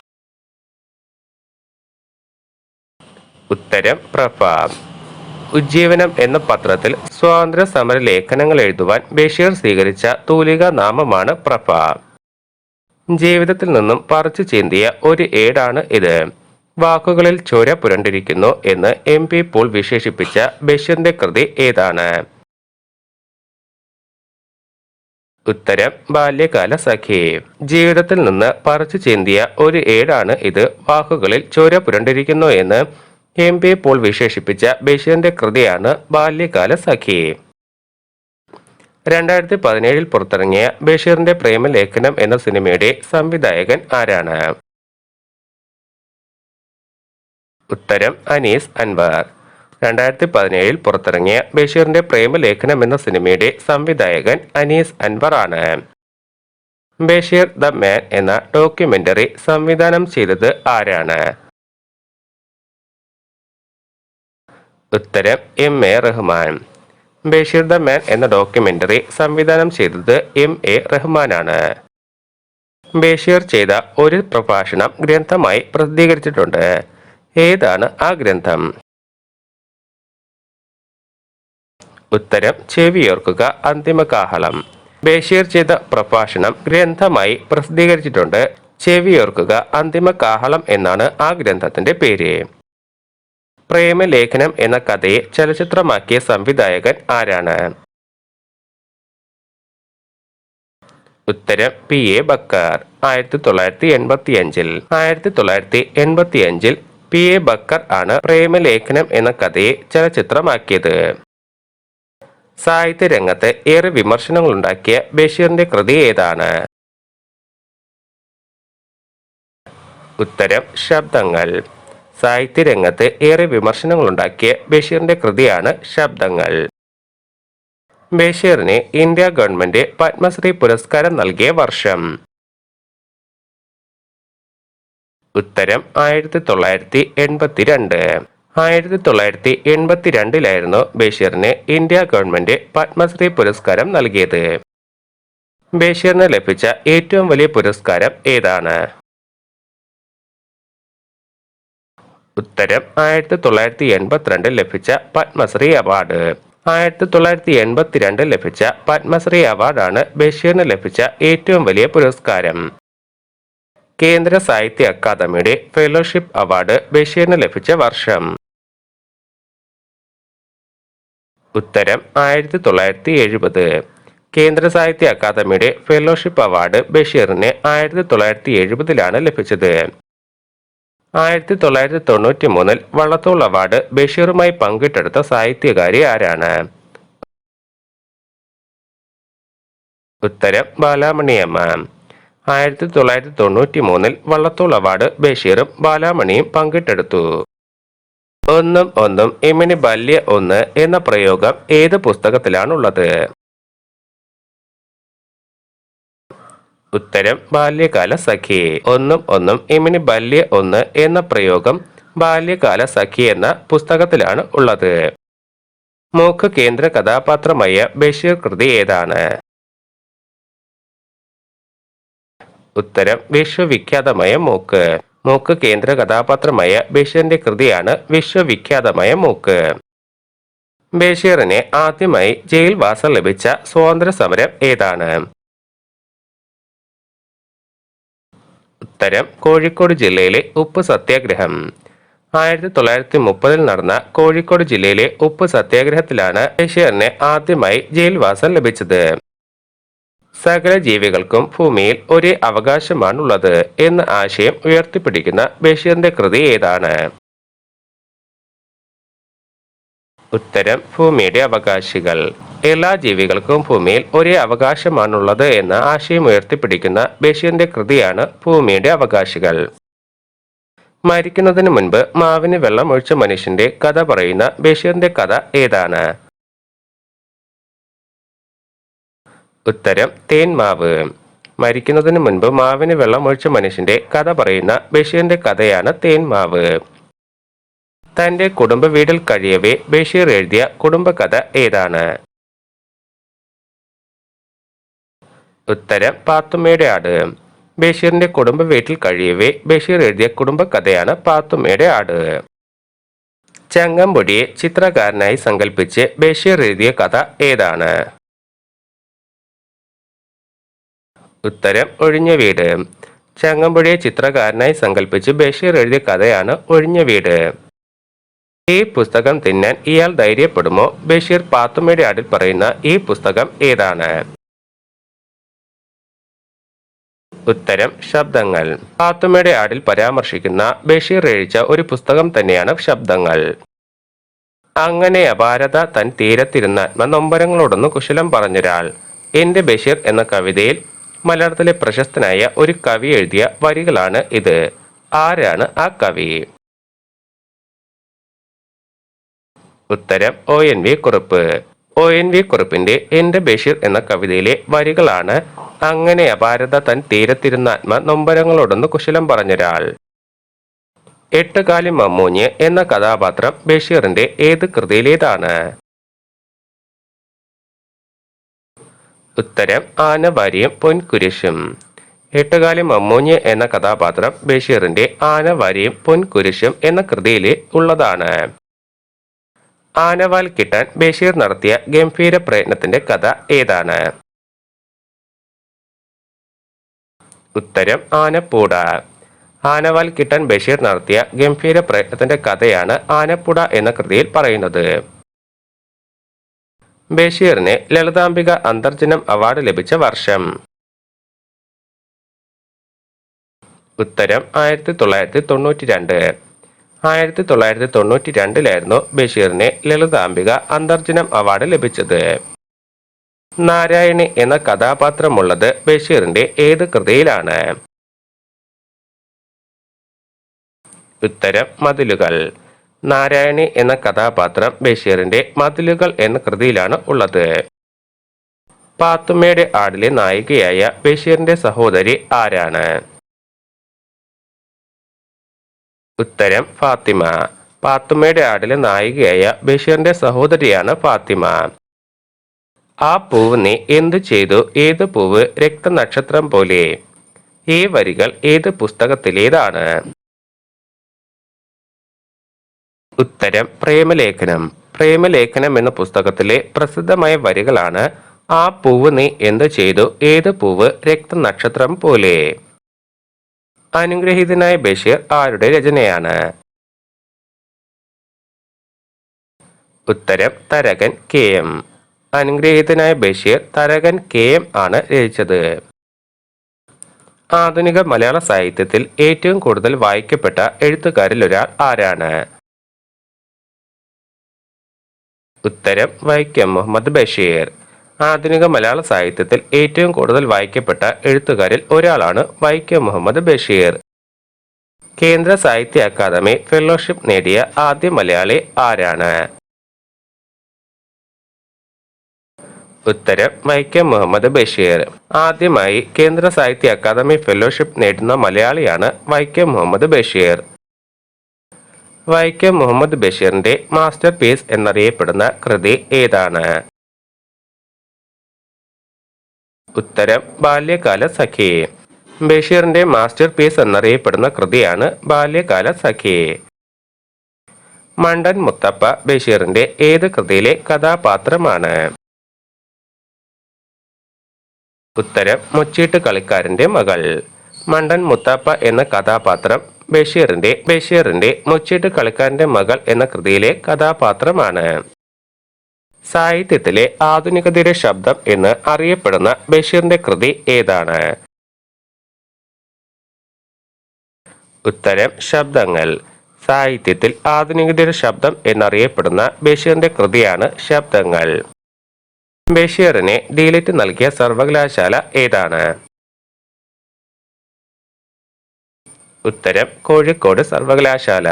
ഉത്തരം പ്രഭ. ഉജ്ജീവനം എന്ന പത്രത്തിൽ സ്വാതന്ത്ര്യ സമര ലേഖനങ്ങൾ എഴുതുവാൻ ബഷീർ സ്വീകരിച്ച തൂലിക നാമമാണ് പ്രഭ. ജീവിതത്തിൽ നിന്നും പറിച്ചു ചീന്തിയ ഒരു ഏടാണ് ഇത്. വാക്കുകളിൽ ചോര പുരണ്ടിരിക്കുന്നു എന്ന് MP പോൾ വിശേഷിപ്പിച്ച ബഷീറിന്റെ കൃതി ഏതാണ്? ഉത്തരം ബാല്യകാല സഖി. ജീവിതത്തിൽ നിന്ന് പറിച്ചു ചീന്തിയ ഒരു ഏടാണ് ഇത്. വാക്കുകളിൽ ചോര പുരണ്ടിരിക്കുന്നു എന്ന് MP പോൾ വിശേഷിപ്പിച്ച ബഷീറിന്റെ കൃതിയാണ് ബാല്യകാല സഖി. 2017 പുറത്തിറങ്ങിയ ബഷീറിന്റെ പ്രേമലേഖനം എന്ന സിനിമയുടെ സംവിധായകൻ ആരാണ്? ഉത്തരം അനീസ് അൻവർ. 2017 പുറത്തിറങ്ങിയ ബഷീറിന്റെ പ്രേമലേഖനം എന്ന സിനിമയുടെ സംവിധായകൻ അനീസ് അൻവർ ആണ്. ബഷീർ ദ മാൻ എന്ന ഡോക്യുമെന്ററി സംവിധാനം ചെയ്തത് ആരാണ്? ഉത്തരം MA Rahman. Basheer the man എന്ന ഡോക്യുമെന്ററി സംവിധാനം ചെയ്തത് MA റഹ്മാനാണ്. ബഷീർ ചെയ്ത ഒരു പ്രഭാഷണം ഗ്രന്ഥമായി പ്രസിദ്ധീകരിച്ചിട്ടുണ്ട്. ഏതാണ് ആ ഗ്രന്ഥം? ഉത്തരം ചെവിയോർക്കുക അന്തിമകാഹളം. ബഷീർ ചെയ്ത പ്രഭാഷണം ഗ്രന്ഥമായി പ്രസിദ്ധീകരിച്ചിട്ടുണ്ട്. ചെവിയോർക്കുക അന്തിമകാഹളം എന്നാണ് ആ ഗ്രന്ഥത്തിന്റെ പേര്. പ്രേമലേഖനം എന്ന കഥയെ ചലച്ചിത്രമാക്കിയ സംവിധായകൻ ആരാണ്? ഉത്തരം PA ബക്കർ. 1985 PA ബക്കർ ആണ് പ്രേമലേഖനം എന്ന കഥയെ ചലച്ചിത്രമാക്കിയത്. സാഹിത്യരംഗത്ത് ഏറെ വിമർശനങ്ങളുണ്ടാക്കിയ ബഷീറിന്റെ കൃതി ഏതാണ്? ഉത്തരം ശബ്ദങ്ങൾ. സാഹിത്യരംഗത്ത് ഏറെ വിമർശനങ്ങളുണ്ടാക്കിയ ബഷീറിന്റെ കൃതിയാണ് ശബ്ദങ്ങൾ. ബഷീറിന് ഇന്ത്യ ഗവൺമെന്റ് പത്മശ്രീ പുരസ്കാരം നൽകിയ വർഷം? ഉത്തരം 1982. 1982 ബഷീറിന് ഇന്ത്യ ഗവൺമെന്റ് പത്മശ്രീ പുരസ്കാരം നൽകിയത്. ബഷീറിന് ലഭിച്ച ഏറ്റവും വലിയ പുരസ്കാരം ഏതാണ്? ഉത്തരം 1982 ലഭിച്ച പത്മശ്രീ അവാർഡ്. 1982 ലഭിച്ച പത്മശ്രീ അവാർഡാണ് ബഷീറിന് ലഭിച്ച ഏറ്റവും വലിയ പുരസ്കാരം. കേന്ദ്ര സാഹിത്യ അക്കാദമിയുടെ ഫെലോഷിപ്പ് അവാർഡ് ബഷീറിന് ലഭിച്ച വർഷം? ഉത്തരം 1970. കേന്ദ്ര സാഹിത്യ അക്കാദമിയുടെ ഫെലോഷിപ്പ് അവാർഡ് ബഷീറിന് 1970 ലഭിച്ചത്. 1993 വള്ളത്തോൾ അവാർഡ് ബഷീറുമായി പങ്കിട്ടെടുത്ത സാഹിത്യകാരി ആരാണ്? ഉത്തരം ബാലാമണിയമ്മ. 1993 വള്ളത്തോൾ അവാർഡ് ബഷീറും ബാലാമണിയും പങ്കിട്ടെടുത്തു. ഒന്നും ഒന്നും ഇമിനി ബല്യ ഒന്ന് എന്ന പ്രയോഗം ഏത് പുസ്തകത്തിലാണുള്ളത്? ഉത്തരം ബാല്യകാല സഖി. ഒന്നും ഒന്നും ഇമിനി ബല്യ ഒന്ന് എന്ന പ്രയോഗം ബാല്യകാല സഖി എന്ന പുസ്തകത്തിലാണ് ഉള്ളത്. മൂക്ക് കേന്ദ്ര കഥാപാത്രമായ ബഷീർ കൃതി ഏതാണ്? ഉത്തരം വിശ്വവിഖ്യാതമായ മൂക്ക്. മൂക്ക് കേന്ദ്ര കഥാപാത്രമായ ബഷീറിന്റെ കൃതിയാണ് വിശ്വവിഖ്യാതമായ മൂക്ക്. ബഷീറിന് ആദ്യമായി ജയിൽവാസം ലഭിച്ച സ്വാതന്ത്ര്യ സമരം ഏതാണ്? ഉത്തരം കോഴിക്കോട് ജില്ലയിലെ ഉപ്പ് സത്യാഗ്രഹം. 1930 നടന്ന കോഴിക്കോട് ജില്ലയിലെ ഉപ്പ് സത്യാഗ്രഹത്തിലാണ് ബഷീറിന് ആദ്യമായി ജയിൽവാസം ലഭിച്ചത്. സകല ജീവികൾക്കും ഭൂമിയിൽ ഒരേ അവകാശമാണുള്ളത് എന്ന ആശയം ഉയർത്തിപ്പിടിക്കുന്ന ബഷീറിന്റെ കൃതി ഏതാണ്? ഉത്തരം ഭൂമിയുടെ അവകാശികൾ. എല്ലാ ജീവികൾക്കും ഭൂമിയിൽ ഒരേ അവകാശമാണുള്ളത് എന്ന ആശയം ഉയർത്തിപ്പിടിക്കുന്ന ബഷീറിന്റെ കൃതിയാണ് ഭൂമിയുടെ അവകാശികൾ. മരിക്കുന്നതിന് മുൻപ് മാവിന് വെള്ളം ഒഴിച്ച മനുഷ്യന്റെ കഥ പറയുന്ന ബഷീറിന്റെ കഥ ഏതാണ്? ഉത്തരം തേന്മാവ്. മരിക്കുന്നതിന് മുൻപ് മാവിന് വെള്ളം ഒഴിച്ച മനുഷ്യന്റെ കഥ പറയുന്ന ബഷീറിന്റെ കഥയാണ് തേന്മാവ്. തന്റെ കുടുംബ വീട്ടിൽ കഴിയവേ ബഷീർ എഴുതിയ കുടുംബകഥ ഏതാണ്? ഉത്തരം പാത്തുമ്മയുടെ ആട്. ബഷീറിന്റെ കുടുംബ വീട്ടിൽ കഴിയവേ ബഷീർ എഴുതിയ കുടുംബകഥയാണ് പാത്തുമ്മയുടെ ആട്. ചങ്ങമ്പുഴിയെ ചിത്രകാരനായി സങ്കല്പിച്ച് ബഷീർ എഴുതിയ കഥ ഏതാണ്? ഉത്തരം ഒഴിഞ്ഞ വീട്. ചങ്ങമ്പുഴിയെ ചിത്രകാരനായി സങ്കല്പിച്ച് ബഷീർ എഴുതിയ കഥയാണ് ഒഴിഞ്ഞ വീട്. ഈ പുസ്തകം തിന്നാൻ ഇയാൾ ധൈര്യപ്പെടുമോ? ബഷീർ പാത്തുമ്മയുടെ ആടിൽ പറയുന്ന ഈ പുസ്തകം ഏതാണ്? ഉത്തരം ശബ്ദങ്ങൾ. പാത്തുമ്മയുടെ ആടിൽ പരാമർശിക്കുന്ന ബഷീർ എഴുതിച്ച ഒരു പുസ്തകം തന്നെയാണ് ശബ്ദങ്ങൾ. അങ്ങനെ അപാരത തൻ തീരത്തിരുന്ന നൊമ്പരങ്ങളോടൊന്ന് കുശലം പറഞ്ഞൊരാൾ. എന്റെ ബഷീർ എന്ന കവിതയിൽ മലയാളത്തിലെ പ്രശസ്തനായ ഒരു കവി എഴുതിയ വരികളാണ് ഇത്. ആരാണ് ആ കവി? ഉത്തരം ONV കുറുപ്പ്. ONV കുറുപ്പിന്റെ എന്റെ ബഷീർ എന്ന കവിതയിലെ വരികളാണ് അങ്ങനെ അപാരത തൻ തീരത്തിരുന്ന നൊമ്പരങ്ങളോടൊന്ന് കുശലം പറഞ്ഞൊരാൾ. എട്ടുകാലി മമ്മൂഞ്ഞ് എന്ന കഥാപാത്രം ബഷീറിന്റെ ഏത് കൃതിയിലേതാണ്? ഉത്തരം ആനവാരിയും പൊൻകുരിശും. എട്ടുകാലി മമ്മൂഞ്ഞ് എന്ന കഥാപാത്രം ബഷീറിന്റെ ആനവാരിയും പൊൻകുരിശും എന്ന കൃതിയിൽ ഉള്ളതാണ്. ആനവാൽ കിട്ടാൻ ബഷീർ നടത്തിയ ഗംഭീര പ്രയത്നത്തിന്റെ കഥ ഏതാണ്? ഉത്തരം ആനപ്പൂട. ആനവാൽ കിട്ടാൻ ബഷീർ നടത്തിയ ഗംഭീര പ്രയത്നത്തിന്റെ കഥയാണ് ആനപ്പുട എന്ന കൃതിയിൽ പറയുന്നത്. ബഷീറിന് ലളിതാംബിക അന്തർജനം അവാർഡ് ലഭിച്ച വർഷം? ഉത്തരം 1992. 1992 ബഷീറിന് ലളിതാംബിക അന്തർജനം അവാർഡ് ലഭിച്ചത്? നാരായണി എന്ന കഥാപാത്രമുള്ളത് ബഷീറിന്റെ ഏത് കൃതിയിലാണ്? ഉത്തരം മതിലുകൾ. നാരായണി എന്ന കഥാപാത്രം ബഷീറിന്റെ മതിലുകൾ എന്ന കൃതിയിലാണ് ഉള്ളത്. പാത്തുമ്മയുടെ ആടിലെ നായികയായ ബഷീറിന്റെ സഹോദരി ആരാണ്? ഉത്തരം ഫാത്തിമ. പാത്തുമ്മയുടെ ആടിലെ നായികയായ ബഷീറിന്റെ സഹോദരിയാണ് ഫാത്തിമ. ആ പൂവ് നീ എന്തു ചെയ്തു, ഏത് പൂവ് രക്തനക്ഷത്രം പോലെ? ഈ വരികൾ ഏത് പുസ്തകത്തിലേതാണ്? ഉത്തരം പ്രേമലേഖനം. പ്രേമലേഖനം എന്ന പുസ്തകത്തിലെ പ്രസിദ്ധമായ വരികളാണ് ആ പൂവ് നീ എന്തു ചെയ്തു, ഏത് പൂവ് രക്തനക്ഷത്രം പോലെ. അനുഗ്രഹീതനായ ബഷീർ ആരുടെ രചനയാണ്? ഉത്തരം തരകൻ KM. അനുഗ്രഹീതനായ ബഷീർ തരകൻ KM ആണ് രചിച്ചത്. ആധുനിക മലയാള സാഹിത്യത്തിൽ ഏറ്റവും കൂടുതൽ വായിക്കപ്പെട്ട എഴുത്തുകാരിൽ ഒരാൾ ആരാണ്? ഉത്തരം വൈക്കം മുഹമ്മദ് ബഷീർ. ആധുനിക മലയാള സാഹിത്യത്തിൽ ഏറ്റവും കൂടുതൽ വായിക്കപ്പെട്ട എഴുത്തുകാരിൽ ഒരാളാണ് വൈക്കം മുഹമ്മദ് ബഷീർ. കേന്ദ്ര സാഹിത്യ അക്കാദമി ഫെലോഷിപ്പ് നേടിയ ആദ്യ മലയാളി ആരാണ്? ഉത്തരം വൈക്കം മുഹമ്മദ് ബഷീർ. ആദ്യമായി കേന്ദ്ര സാഹിത്യ അക്കാദമി ഫെലോഷിപ്പ് നേടുന്ന മലയാളിയാണ് വൈക്കം മുഹമ്മദ് ബഷീർ. വൈക്കം മുഹമ്മദ് ബഷീറിന്റെ മാസ്റ്റർ പീസ് എന്നറിയപ്പെടുന്ന കൃതി ഏതാണ്? ഉത്തരം ബാല്യകാല സഖി. ബഷീറിന്റെ മാസ്റ്റർ പീസ് എന്നറിയപ്പെടുന്ന കൃതിയാണ് ബാല്യകാല സഖി. മണ്ടൻ മുത്തപ്പ ബഷീറിന്റെ ഏത് കൃതിയിലെ കഥാപാത്രമാണ്? ഉത്തരം മുച്ചീട്ട് കളിക്കാരന്റെ മകൾ. മണ്ടൻ മുത്തപ്പ എന്ന കഥാപാത്രം ബഷീറിന്റെ മുച്ചീട്ട് കളിക്കാരന്റെ മകൾ എന്ന കൃതിയിലെ കഥാപാത്രമാണ്. സാഹിത്യത്തിലെ ആധുനികതയുടെ ശബ്ദം എന്ന് അറിയപ്പെടുന്ന ബഷീറിന്റെ കൃതി ഏതാണ്? ഉത്തരം ശബ്ദങ്ങൾ. സാഹിത്യത്തിൽ ആധുനികതയുടെ ശബ്ദം എന്നറിയപ്പെടുന്ന ബഷീറിന്റെ കൃതിയാണ് ശബ്ദങ്ങൾ. ബഷീറിന് ഡിലിറ്റ് നൽകിയ സർവകലാശാല ഏതാണ്? ഉത്തരം കോഴിക്കോട് സർവകലാശാല.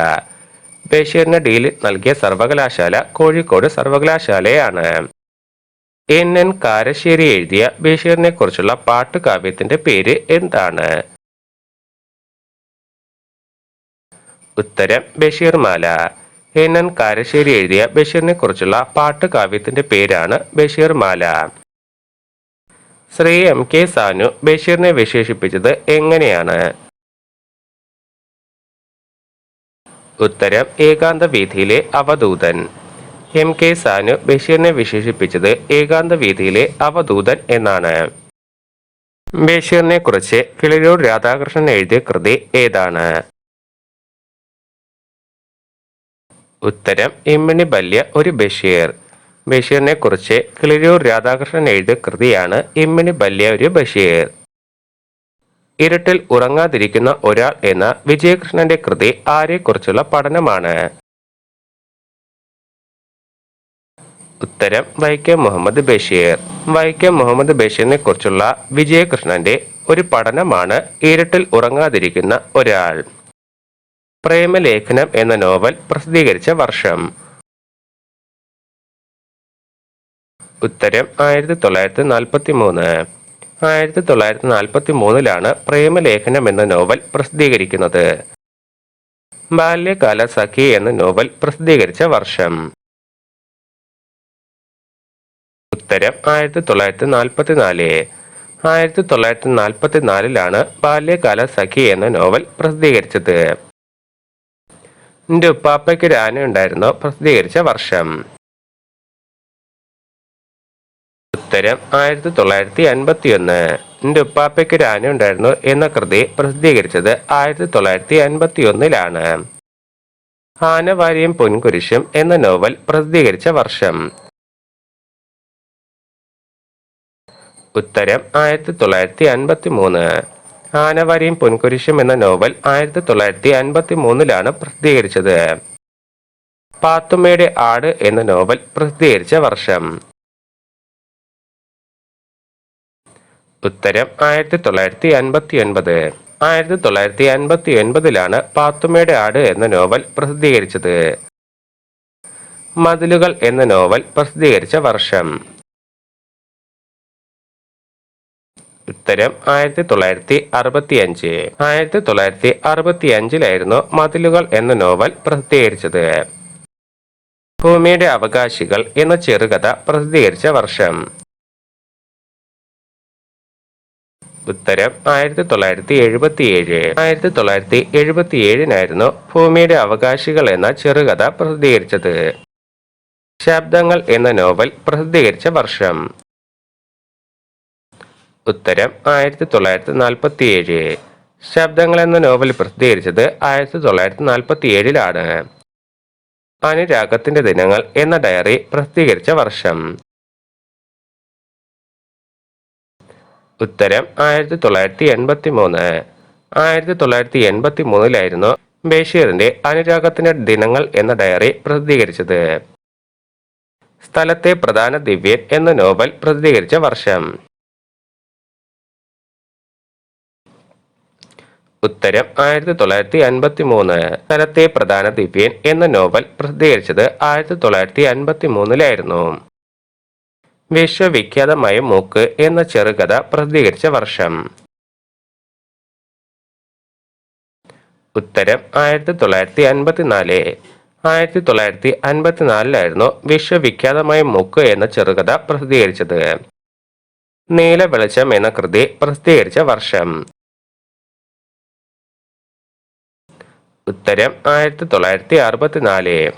ബഷീറിന് ഡിലിറ്റ് നൽകിയ സർവകലാശാല കോഴിക്കോട് സർവകലാശാലയാണ്. NN കാരശ്ശേരി എഴുതിയ ബഷീറിനെ കുറിച്ചുള്ള പാട്ടുകാവ്യത്തിന്റെ പേര് എന്താണ്? ഉത്തരം ബഷീർമാല. NN കാരശ്ശേരി എഴുതിയ ബഷീറിനെ കുറിച്ചുള്ള പാട്ടുകാവ്യത്തിന്റെ പേരാണ് ബഷീർമാല. ശ്രീ MK സാനു ബഷീറിനെ വിശേഷിപ്പിച്ചത് എങ്ങനെയാണ്? ഉത്തരം ഏകാന്ത വീഥിയിലെ അവധൂതൻ. MK സാനു ബഷീറിനെ വിശേഷിപ്പിച്ചത് ഏകാന്ത വീഥിയിലെ അവധൂതൻ എന്നാണ്. ബഷീറിനെ കുറിച്ച് കിളിരൂർ രാധാകൃഷ്ണൻ എഴുതിയ കൃതി ഏതാണ്? ഉത്തരം ഇമ്മിണി ബല്യ ഒരു ബഷീർ. ബഷീറിനെ കുറിച്ച് കിളിരൂർ രാധാകൃഷ്ണൻ എഴുതിയ കൃതിയാണ് ഇമ്മിണി ബല്യ ഒരു ബഷീർ. ഇരുട്ടിൽ ഉറങ്ങാതിരിക്കുന്ന ഒരാൾ എന്ന വിജയകൃഷ്ണന്റെ കൃതി ആരെക്കുറിച്ചുള്ള പഠനമാണ്? ഉത്തരം വൈക്കം മുഹമ്മദ് ബഷീർ. വൈക്കം മുഹമ്മദ് ബഷീറിനെ കുറിച്ചുള്ള വിജയകൃഷ്ണന്റെ ഒരു പഠനമാണ് ഇരുട്ടിൽ ഉറങ്ങാതിരിക്കുന്ന ഒരാൾ. പ്രേമലേഖനം എന്ന നോവൽ പ്രസിദ്ധീകരിച്ച വർഷം? ഉത്തരം 1943. 1943 പ്രേമലേഖനം എന്ന നോവൽ പ്രസിദ്ധീകരിക്കുന്നത്. ബാല്യകാല സഖി എന്ന നോവൽ പ്രസിദ്ധീകരിച്ച വർഷം? ഉത്തരം 1944. 1944 ബാല്യകാല സഖി എന്ന നോവൽ പ്രസിദ്ധീകരിച്ചത്. എൻ്റെ ഉപ്പാപ്പയ്ക്ക് ഒരു ആന ഉണ്ടായിരുന്നു പ്രസിദ്ധീകരിച്ച വർഷം? ഉത്തരം 1951. എൻ്റെ ഉപ്പാപ്പയ്ക്ക് ഒരു ആന ഉണ്ടായിരുന്നു എന്ന കൃതി പ്രസിദ്ധീകരിച്ചത് 1951. ആനവാരിയും പൊൻകുരിശും എന്ന നോവൽ പ്രസിദ്ധീകരിച്ച വർഷം? ഉത്തരം 1953. ആനവാരിയും പൊൻകുരിശും എന്ന നോവൽ 1953 പ്രസിദ്ധീകരിച്ചത്. പാത്തുമ്മയുടെ ആട് എന്ന നോവൽ പ്രസിദ്ധീകരിച്ച വർഷം. ഉത്തരം 1959. 1959 പാത്തുമ്മയുടെ ആട് എന്ന നോവൽ പ്രസിദ്ധീകരിച്ചത്. മതിലുകൾ എന്ന നോവൽ പ്രസിദ്ധീകരിച്ച വർഷം. ഉത്തരം 1965. 1965 മതിലുകൾ എന്ന നോവൽ പ്രസിദ്ധീകരിച്ചത്. ഭൂമിയുടെ അവകാശികൾ എന്ന ചെറുകഥ പ്രസിദ്ധീകരിച്ച വർഷം. ഉത്തരം 1977. 1977 ഭൂമിയുടെ അവകാശികൾ എന്ന ചെറുകഥ പ്രസിദ്ധീകരിച്ചത്. ശബ്ദങ്ങൾ എന്ന നോവൽ പ്രസിദ്ധീകരിച്ച വർഷം. ഉത്തരം 1947. ശബ്ദങ്ങൾ എന്ന നോവൽ പ്രസിദ്ധീകരിച്ചത് 1947. അനുരാഗത്തിന്റെ ദിനങ്ങൾ എന്ന ഡയറി പ്രസിദ്ധീകരിച്ച വർഷം. ഉത്തരം 1983. 1983 ബഷീറിന്റെ അനുരാഗത്തിന്റെ ദിനങ്ങൾ എന്ന ഡയറി പ്രസിദ്ധീകരിച്ചത്. സ്ഥലത്തെ പ്രധാന ദിവ്യൻ എന്ന നോവൽ പ്രസിദ്ധീകരിച്ച വർഷം. ഉത്തരം 1953. സ്ഥലത്തെ പ്രധാന ദിവ്യൻ എന്ന നോവൽ പ്രസിദ്ധീകരിച്ചത് 1953. വിശ്വവിഖ്യാതമായ മൂക്ക് എന്ന ചെറുകഥ പ്രസിദ്ധീകരിച്ച വർഷം. ഉത്തരം 1954. 1954 വിശ്വവിഖ്യാതമായ മൂക്ക് എന്ന ചെറുകഥ പ്രസിദ്ധീകരിച്ചത്. നീല വെളിച്ചം എന്ന കൃതി പ്രസിദ്ധീകരിച്ച വർഷം. ഉത്തരം 1964.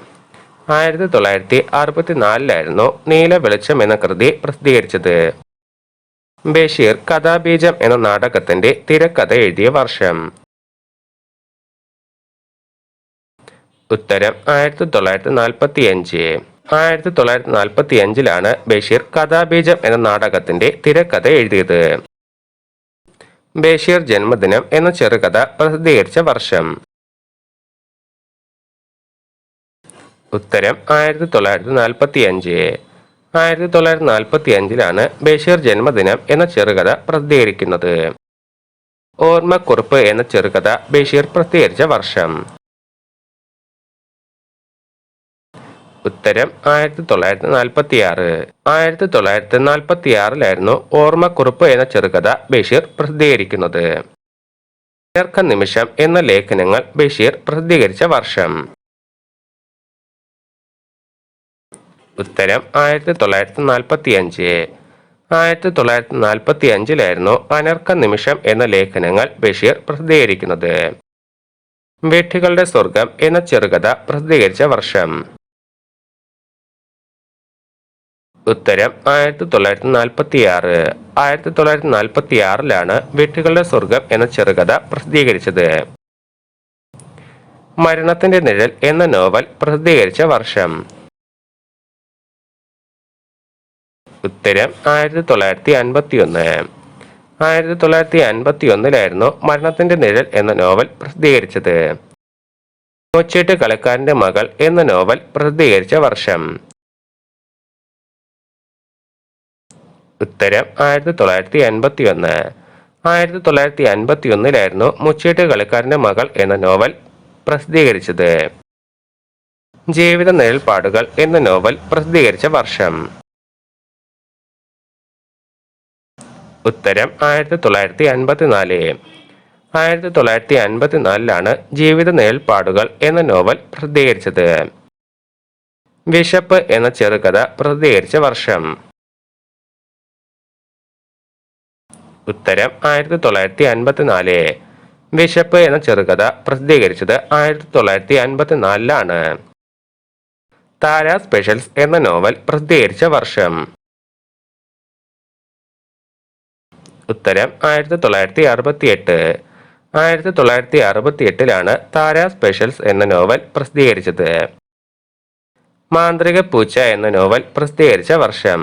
1964 നീല വെളിച്ചം എന്ന കൃതി പ്രസിദ്ധീകരിച്ചത്. ബഷീർ കഥാബീജം എന്ന നാടകത്തിന്റെ തിരക്കഥ എഴുതിയ വർഷം. ഉത്തരം 1945. 1945 ബഷീർ കഥാബീജം എന്ന നാടകത്തിന്റെ തിരക്കഥ എഴുതിയത്. ബഷീർ ജന്മദിനം എന്ന ചെറുകഥ പ്രസിദ്ധീകരിച്ച വർഷം. ഉത്തരം 1945. 1945 ബഷീർ ജന്മദിനം എന്ന ചെറുകഥ പ്രസിദ്ധീകരിക്കുന്നത്. ഓർമ്മക്കുറിപ്പ് എന്ന ചെറുകഥ ബഷീർ പ്രസിദ്ധീകരിച്ച വർഷം. ഉത്തരം 1946. 1946 ഓർമ്മക്കുറിപ്പ് എന്ന ചെറുകഥ ബഷീർ പ്രസിദ്ധീകരിക്കുന്നത്. നിമിഷം എന്ന ലേഖനങ്ങൾ ബഷീർ പ്രസിദ്ധീകരിച്ച വർഷം. ഉത്തരം 1945. 1945 അനർക്ക നിമിഷം എന്ന ലേഖനങ്ങൾ ബഷീർ പ്രസിദ്ധീകരിക്കുന്നത്. വീഥികളുടെ സ്വർഗം എന്ന ചെറുകഥ പ്രസിദ്ധീകരിച്ച വർഷം. ഉത്തരം 1946. 1946 വീഥികളുടെ സ്വർഗം എന്ന ചെറുകഥ പ്രസിദ്ധീകരിച്ചത്. മരണത്തിന്റെ നിഴൽ എന്ന നോവൽ പ്രസിദ്ധീകരിച്ച വർഷം. ഉത്തരം 1951. 1951 മരണത്തിന്റെ നിഴൽ എന്ന നോവൽ പ്രസിദ്ധീകരിച്ചത്. മുച്ചീട്ട് കളിക്കാരന്റെ മകൾ എന്ന നോവൽ പ്രസിദ്ധീകരിച്ച വർഷം. ഉത്തരം 1951. 1951 മുച്ചീട്ട് കളിക്കാരന്റെ മകൾ എന്ന നോവൽ പ്രസിദ്ധീകരിച്ചത്. ജീവിത നിഴൽപ്പാടുകൾ എന്ന നോവൽ പ്രസിദ്ധീകരിച്ച വർഷം. ഉത്തരം 1954. 1954 ജീവിത നിഴൽപ്പാടുകൾ എന്ന നോവൽ പ്രസിദ്ധീകരിച്ചത്. വിശപ്പ് എന്ന ചെറുകഥ പ്രസിദ്ധീകരിച്ച വർഷം. ഉത്തരം 1954. വിശപ്പ് എന്ന ചെറുകഥ പ്രസിദ്ധീകരിച്ചത് 1954. താര സ്പെഷ്യൽസ് എന്ന നോവൽ പ്രസിദ്ധീകരിച്ച വർഷം. ഉത്തരം 1968. 1968 താര സ്പെഷ്യൽസ് എന്ന നോവൽ പ്രസിദ്ധീകരിച്ചത്. മാന്ത്രിക പൂച്ച എന്ന നോവൽ പ്രസിദ്ധീകരിച്ച വർഷം.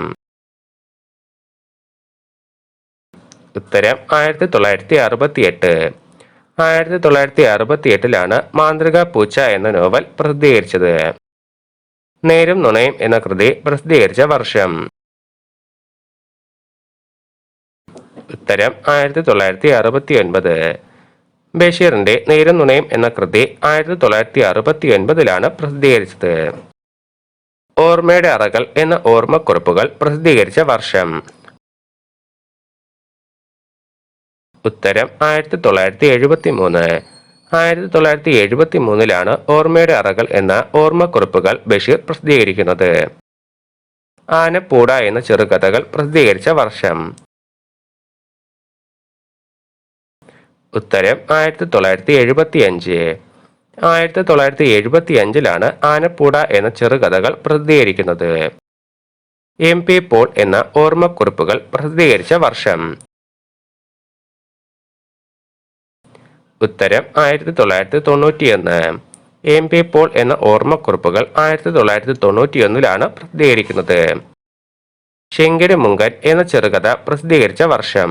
ഉത്തരം 1968. 1968 മാന്ത്രിക പൂച്ച എന്ന നോവൽ പ്രസിദ്ധീകരിച്ചത്. നേരും നുണയും എന്ന കൃതി പ്രസിദ്ധീകരിച്ച വർഷം. ഉത്തരം 1969. ബഷീറിന്റെ നേരും നുണയും എന്ന കൃതി 1969 പ്രസിദ്ധീകരിച്ചത്. ഓർമ്മയുടെ അറകൾ എന്ന ഓർമ്മക്കുറിപ്പുകൾ പ്രസിദ്ധീകരിച്ച വർഷം. ഉത്തരം 1973. 1973 ഓർമ്മയുടെ അറകൾ എന്ന ഓർമ്മക്കുറിപ്പുകൾ ബഷീർ പ്രസിദ്ധീകരിക്കുന്നത്. ആനപ്പൂട എന്ന ചെറുകഥകൾ പ്രസിദ്ധീകരിച്ച വർഷം. ഉത്തരം 1975. 1975 ആനപ്പൂട എന്ന ചെറുകഥകൾ പ്രസിദ്ധീകരിക്കുന്നത്. MP പോൾ എന്ന ഓർമ്മക്കുറിപ്പുകൾ പ്രസിദ്ധീകരിച്ച വർഷം. ഉത്തരം 1991. MP പോൾ എന്ന ഓർമ്മക്കുറിപ്പുകൾ 1991 പ്രസിദ്ധീകരിക്കുന്നത്. ശെങ്കര് മുങ്കൻ എന്ന ചെറുകഥ പ്രസിദ്ധീകരിച്ച വർഷം.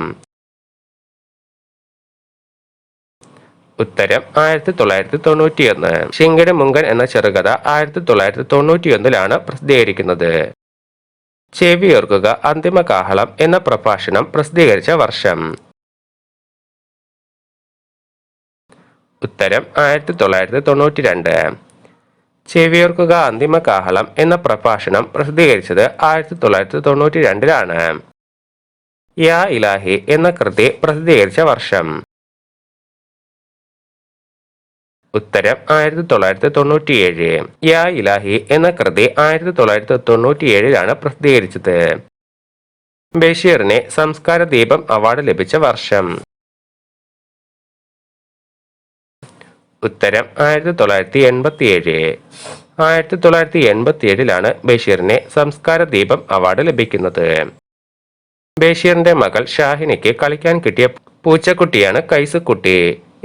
ഉത്തരം 1991. ശെങ്കര് മുങ്കൻ എന്ന ചെറുകഥ 1991 പ്രസിദ്ധീകരിക്കുന്നത്. ചെവിയോർക്കുക അന്തിമ കാഹളം എന്ന പ്രഭാഷണം പ്രസിദ്ധീകരിച്ച വർഷം. ഉത്തരം 1992. ചെവിയോർക്കുക അന്തിമ കാഹളം എന്ന പ്രഭാഷണം പ്രസിദ്ധീകരിച്ചത് 1992. യാ ഇലാഹി എന്ന കൃതി പ്രസിദ്ധീകരിച്ച വർഷം. ഉത്തരം 1997. യാ ഇലാഹി എന്ന കൃതി 1997 പ്രസിദ്ധീകരിച്ചത്. ബഷീറിന് സംസ്കാര ദീപം അവാർഡ് ലഭിച്ച വർഷം. ഉത്തരം 1987. 1987 ബഷീറിന് സംസ്കാര ദീപം അവാർഡ് ലഭിക്കുന്നത്. ബഷീറിന്റെ മകൾ ഷാഹിനയ്ക്ക് കളിക്കാൻ കിട്ടിയ പൂച്ചക്കുട്ടിയാണ് കൈസുക്കുട്ടി.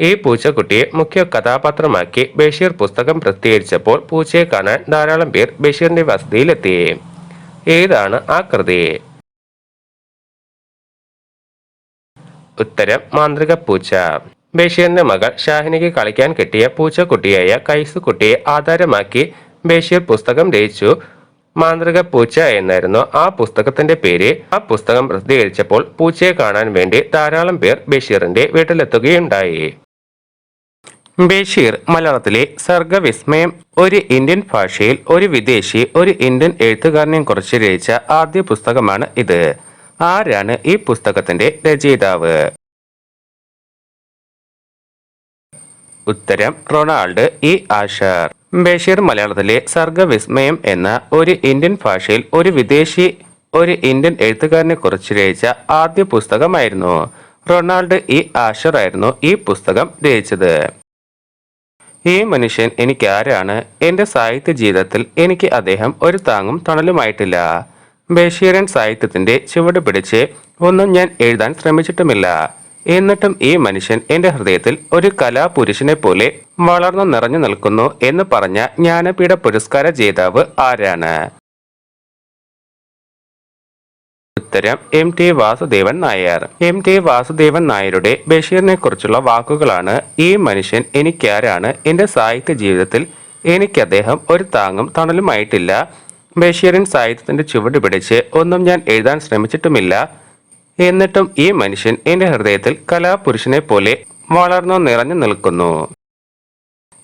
ഈ പൂച്ചക്കുട്ടിയെ മുഖ്യ കഥാപാത്രമാക്കി ബഷീർ പുസ്തകം പ്രസിദ്ധീകരിച്ചപ്പോൾ പൂച്ചയെ കാണാൻ ധാരാളം പേർ ബഷീറിന്റെ വസതിയിലെത്തി. ഏതാണ് ആ കൃതി? ഉത്തരം മാന്ത്രിക പൂച്ച. ബഷീറിന്റെ മകൾ ഷാഹിനയ്ക്ക് കളിക്കാൻ കിട്ടിയ പൂച്ചക്കുട്ടിയായ കൈസുക്കുട്ടിയെ ആധാരമാക്കി ബഷീർ പുസ്തകം രചിച്ചു. മാന്ത്രിക പൂച്ച എന്നായിരുന്നു ആ പുസ്തകത്തിന്റെ പേര്. ആ പുസ്തകം പ്രസിദ്ധീകരിച്ചപ്പോൾ പൂച്ചയെ കാണാൻ വേണ്ടി ധാരാളം പേർ ബഷീറിന്റെ വീട്ടിലെത്തുകയുണ്ടായി. ബഷീർ മലയാളത്തിലെ സർഗവിസ്മയം ഒരു ഇന്ത്യൻ ഭാഷയിൽ ഒരു വിദേശി ഒരു ഇന്ത്യൻ എഴുത്തുകാരനെയും കുറിച്ച് രചിച്ച ആദ്യ പുസ്തകമാണ് ഇത്. ആരാണ് ഈ പുസ്തകത്തിന്റെ രചയിതാവ്? ഉത്തരം റൊണാൾഡ് ഇ ആഷർ. ബഷീർ മലയാളത്തിലെ സർഗവിസ്മയം എന്ന ഒരു ഇന്ത്യൻ ഭാഷയിൽ ഒരു വിദേശി ഒരു ഇന്ത്യൻ എഴുത്തുകാരനെ കുറിച്ച് രചിച്ച ആദ്യ പുസ്തകമായിരുന്നു. റൊണാൾഡ് ഇ ആഷർ ആയിരുന്നു ഈ പുസ്തകം രചിച്ചത്. ഈ മനുഷ്യൻ എനിക്ക് ആരാണ്? എൻ്റെ സാഹിത്യ ജീവിതത്തിൽ എനിക്ക് അദ്ദേഹം ഒരു താങ്ങും തണലുമായിട്ടില്ല. ബഷീറിൻ സാഹിത്യത്തിന്റെ ചുവട് പിടിച്ച് ഒന്നും ഞാൻ എഴുതാൻ ശ്രമിച്ചിട്ടുമില്ല. എന്നിട്ടും ഈ മനുഷ്യൻ എൻ്റെ ഹൃദയത്തിൽ ഒരു കലാപുരുഷനെ പോലെ വളർന്നു നിറഞ്ഞു നിൽക്കുന്നു എന്ന് പറഞ്ഞ ജ്ഞാനപീഠ പുരസ്കാര ജേതാവ് ആരാണ്? ഉത്തരം MT വാസുദേവൻ നായർ. MT വാസുദേവൻ നായരുടെ ബഷീറിനെ കുറിച്ചുള്ള വാക്കുകളാണ് ഈ മനുഷ്യൻ എനിക്കാരാണ്, എൻ്റെ സാഹിത്യ ജീവിതത്തിൽ എനിക്ക് അദ്ദേഹം ഒരു താങ്ങും തണലുമായിട്ടില്ല. ബഷീറിൻ സാഹിത്യത്തിന്റെ ചുവട് പിടിച്ച് ഒന്നും ഞാൻ എഴുതാൻ ശ്രമിച്ചിട്ടുമില്ല. എന്നിട്ടും ഈ മനുഷ്യൻ എൻ്റെ ഹൃദയത്തിൽ കലാപുരുഷനെ പോലെ വളർന്നു നിറഞ്ഞു നിൽക്കുന്നു.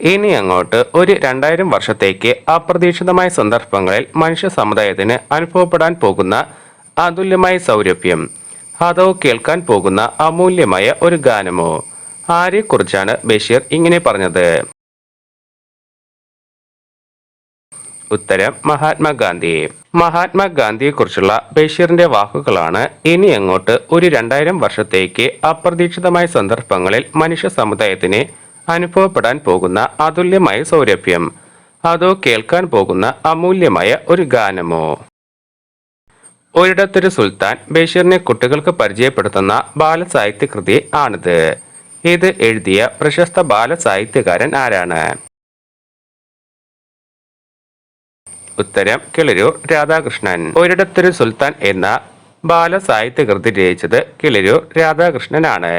ഇനി അങ്ങോട്ട് ഒരു 2000 വർഷത്തേക്ക് അപ്രതീക്ഷിതമായ സന്ദർഭങ്ങളിൽ മനുഷ്യ സമുദായത്തിന് അനുഭവപ്പെടാൻ പോകുന്ന അതുല്യമായ സൗരഭ്യം, അതോ കേൾക്കാൻ പോകുന്ന അമൂല്യമായ ഒരു ഗാനമോ? ആരെക്കുറിച്ചാണ് ബഷീർ ഇങ്ങനെ പറഞ്ഞത്? ഉത്തരം മഹാത്മാഗാന്ധി. മഹാത്മാഗാന്ധിയെക്കുറിച്ചുള്ള ബഷീറിന്റെ വാക്കുകളാണ് ഇനി അങ്ങോട്ട് ഒരു 2000 വർഷത്തേക്ക് അപ്രതീക്ഷിതമായ സന്ദർഭങ്ങളിൽ മനുഷ്യ സമുദായത്തിന് അനുഭവപ്പെടാൻ പോകുന്ന അതുല്യമായ സൗരഭ്യം, അതോ കേൾക്കാൻ പോകുന്ന അമൂല്യമായ ഒരു ഗാനമോ? ഒരിടത്തൊരു സുൽത്താൻ ബഷീറിനെ കുട്ടികൾക്ക് പരിചയപ്പെടുത്തുന്ന ബാലസാഹിത്യ കൃതി ആണിത്. ഇത് എഴുതിയ പ്രശസ്ത ബാലസാഹിത്യകാരൻ ആരാണ്? ഉത്തരം കിളിരൂർ രാധാകൃഷ്ണൻ. ഒരിടത്തൊരു സുൽത്താൻ എന്ന ബാലസാഹിത്യകൃതി രചിച്ചത് കിളിരൂർ രാധാകൃഷ്ണനാണ്.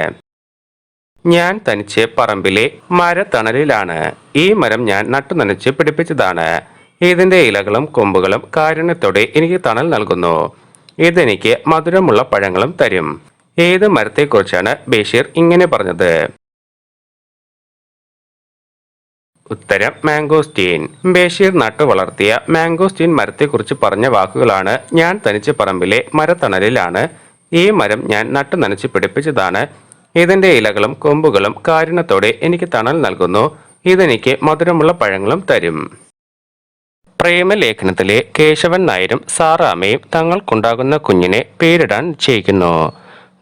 ഞാൻ തനിച്ച് പറമ്പിലെ മരത്തണലിലാണ്. ഈ മരം ഞാൻ നട്ടുനനച്ച് പിടിപ്പിച്ചതാണ്. ഇതിന്റെ ഇലകളും കൊമ്പുകളും കാരുണ്യത്തോടെ എനിക്ക് തണൽ നൽകുന്നു. ഇതെനിക്ക് മധുരമുള്ള പഴങ്ങളും തരും. ഏത് മരത്തെക്കുറിച്ചാണ് ബഷീർ ഇങ്ങനെ പറഞ്ഞത്? ഉത്തരം മാംഗോസ്റ്റീൻ. ബഷീർ നട്ടു വളർത്തിയ മാംഗോസ്റ്റീൻ മരത്തെക്കുറിച്ച് പറഞ്ഞ വാക്കുകളാണ്: ഞാൻ തനിച്ച് പറമ്പിലെ മരത്തണലിലാണ്. ഈ മരം ഞാൻ നട്ടു നനച്ച് പിടിപ്പിച്ചതാണ്. ഇതിന്റെ ഇലകളും കൊമ്പുകളും കാരുണ്യത്തോടെ എനിക്ക് തണൽ നൽകുന്നു. ഇതെനിക്ക് മധുരമുള്ള പഴങ്ങളും തരും. പ്രേമലേഖനത്തിലെ കേശവൻ നായരും സാറാമ്മയും തങ്ങൾക്കുണ്ടാകുന്ന കുഞ്ഞിനെ പേരിടാൻ നിശ്ചയിക്കുന്നു.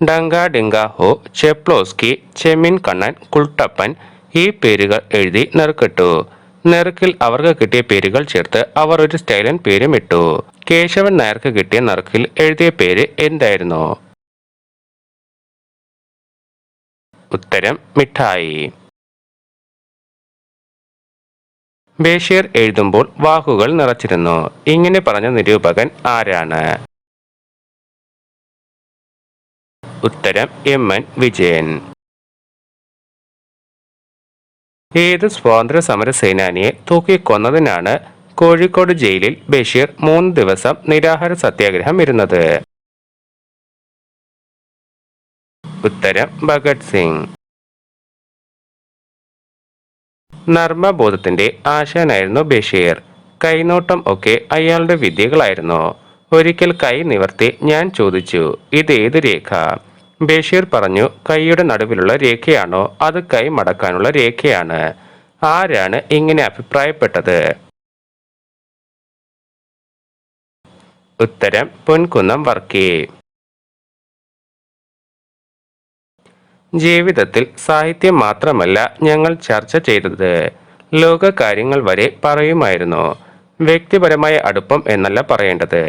ഡങ്ക ഡിങ്ക ഹോ, ചെപ്ലോസ്കി, ചെമ്മീൻ കണ്ണൻ, കുൾട്ടപ്പൻ ഈ പേരുകൾ എഴുതി നെറുക്കിട്ടു. നെറുക്കിൽ അവർക്ക് കിട്ടിയ പേരുകൾ ചേർത്ത് അവർ ഒരു സ്റ്റൈലൻ പേരും ഇട്ടു. കേശവൻ നായർക്ക് കിട്ടിയ നെറുക്കിൽ എഴുതിയ പേര് എന്തായിരുന്നു? ഉത്തരം മിഠായി. ബഷീർ എഴുതുമ്പോൾ വാക്കുകൾ നിറച്ചിരുന്നു. ഇങ്ങനെ പറഞ്ഞ നിരൂപകൻ ആരാണ്? ഉത്തരം എം.എൻ. വിജയൻ. ഏത് സ്വാതന്ത്ര്യ സമര സേനാനിയെ തൂക്കിക്കൊന്നതിനാണ് കോഴിക്കോട് ജയിലിൽ ബഷീർ 3 ദിവസം നിരാഹാര സത്യാഗ്രഹം ഇരുന്നത്? ഉത്തരം ഭഗത് സിംഗ്. നർമ്മബോധത്തിന്റെ ആശാനായിരുന്നു ബഷീർ. കൈനോട്ടം ഒക്കെ അയാളുടെ വിദ്യകളായിരുന്നു. ഒരിക്കൽ കൈ നിവർത്തി ഞാൻ ചോദിച്ചു, ഇതേത് രേഖ? ബഷീർ പറഞ്ഞു, കൈയുടെ നടുവിലുള്ള രേഖയാണോ അത് കൈ മടക്കാനുള്ള രേഖയാണ്. ആരാണ് ഇങ്ങനെ അഭിപ്രായപ്പെട്ടത്? ഉത്തരം പൊൻകുന്നം വർക്കി. ജീവിതത്തിൽ സാഹിത്യം മാത്രമല്ല ഞങ്ങൾ ചർച്ച ചെയ്തത്, ലോകകാര്യങ്ങൾ വരെ പറയുമായിരുന്നു. വ്യക്തിപരമായ അടുപ്പം എന്നല്ല പറയേണ്ടത്,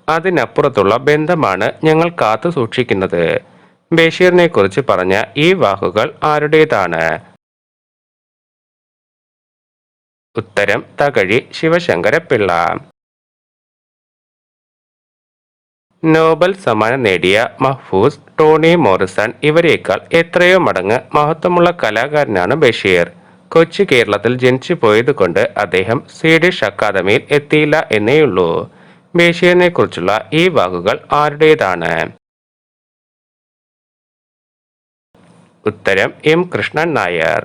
അതിനപ്പുറത്തുള്ള ബന്ധമാണ് ഞങ്ങൾ കാത്തു സൂക്ഷിക്കുന്നത്. ബഷീറിനെ കുറിച്ച് പറഞ്ഞ ഈ വാക്കുകൾ ആരുടേതാണ്? ഉത്തരം തകഴി ശിവശങ്കരപ്പിള്ള. നോബൽ സമ്മാനം നേടിയ മഹ്ഫൂസ്, ടോണി മോറിസൺ ഇവരേക്കാൾ എത്രയോ മടങ്ങ് മഹത്വമുള്ള കലാകാരനാണ് ബഷീർ. കൊച്ചു കേരളത്തിൽ ജനിച്ചു പോയതുകൊണ്ട് അദ്ദേഹം സ്വീഡിഷ് അക്കാദമിയിൽ എത്തിയില്ല എന്നേയുള്ളൂ. ബഷീറിനെ കുറിച്ചുള്ള ഈ വാക്കുകൾ ആരുടേതാണ്? ഉത്തരം എം കൃഷ്ണൻ നായർ.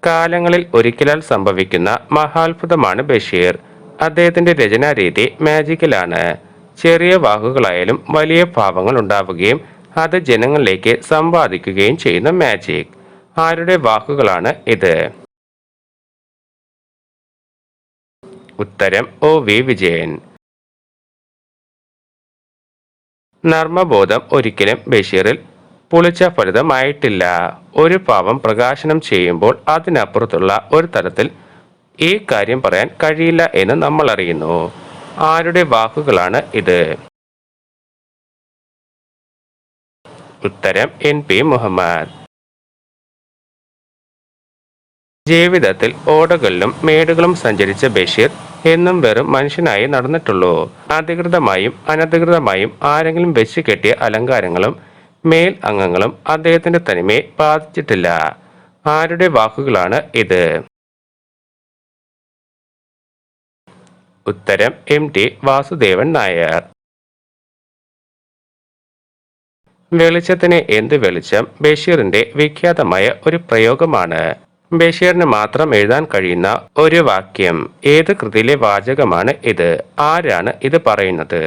കാലങ്ങളിൽ ഒരിക്കലാൽ സംഭവിക്കുന്ന മഹാത്ഭുതമാണ് ബഷീർ. അദ്ദേഹത്തിന്റെ രചനാരീതി മാജിക്കലാണ്. ചെറിയ വാക്കുകളായാലും വലിയ ഭാവങ്ങൾ ഉണ്ടാവുകയും അത് ജനങ്ങളിലേക്ക് സമ്പാദിക്കുകയും ചെയ്യുന്ന മാജിക്. ആരുടെ വാക്കുകളാണ് ഇത്? ഉത്തരം ഒ.വി. വിജയൻ. നർമ്മബോധം ഒരിക്കലും ബഷീറിൽ പുളിച്ച ഫലിതമായിട്ടില്ല. ഒരു ഭാവം പ്രകാശനം ചെയ്യുമ്പോൾ അതിനപ്പുറത്തുള്ള ഒരു തലത്തിൽ ഈ കാര്യം പറയാൻ കഴിയില്ല എന്ന് നമ്മൾ അറിയുന്നു. ആരുടെ വാക്കുകളാണ് ഇത്? ഉത്തരം N.P. മുഹമ്മദ്. ജീവിതത്തിൽ ഓടകളിലും മേടുകളും സഞ്ചരിച്ച ബഷീർ എന്നും വെറും മനുഷ്യനായി നടന്നിട്ടുള്ളൂ. അധികൃതമായും അനധികൃതമായും ആരെങ്കിലും വെച്ച് കെട്ടിയ അലങ്കാരങ്ങളും മേൽ അംഗങ്ങളും അദ്ദേഹത്തിന്റെ തനിമയെ ബാധിച്ചിട്ടില്ല. ആരുടെ വാക്കുകളാണ് ഇത്? ഉത്തരം M.T. വാസുദേവൻ നായർ. വെളിച്ചത്തിന് എന്ത് വെളിച്ചം ബഷീറിന്റെ വിഖ്യാതമായ ഒരു പ്രയോഗമാണ്. ബഷീറിന് മാത്രം എഴുതാൻ കഴിയുന്ന ഒരു വാക്യം. ഏത് കൃതിയിലെ വാചകമാണ് ഇത്? ആരാണ് ഇത് പറയുന്നത്?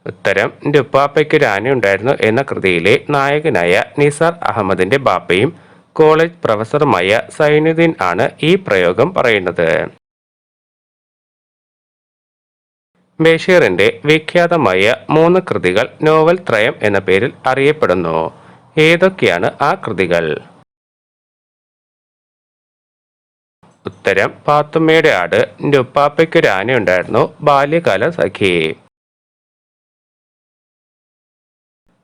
ഉത്തരം ഡുപ്പാപ്പയ്ക്കൊരു ആനയുണ്ടായിരുന്നു എന്ന കൃതിയിലെ നായകനായ നിസാർ അഹമ്മദിന്റെ ബാപ്പയും കോളേജ് പ്രൊഫസറുമായ സൈനുദ്ദീൻ ആണ് ഈ പ്രയോഗം പറയുന്നത്. ബഷീറിന്റെ വിഖ്യാതമായ 3 കൃതികൾ നോവൽ ത്രയം എന്ന പേരിൽ അറിയപ്പെടുന്നു. ഏതൊക്കെയാണ് ആ കൃതികൾ? ഉത്തരം പാത്തുമ്മയുടെ ആട്, ഡുപ്പാപ്പയ്ക്കൊരു ആനയുണ്ടായിരുന്നു, ബാല്യകാല സഖി.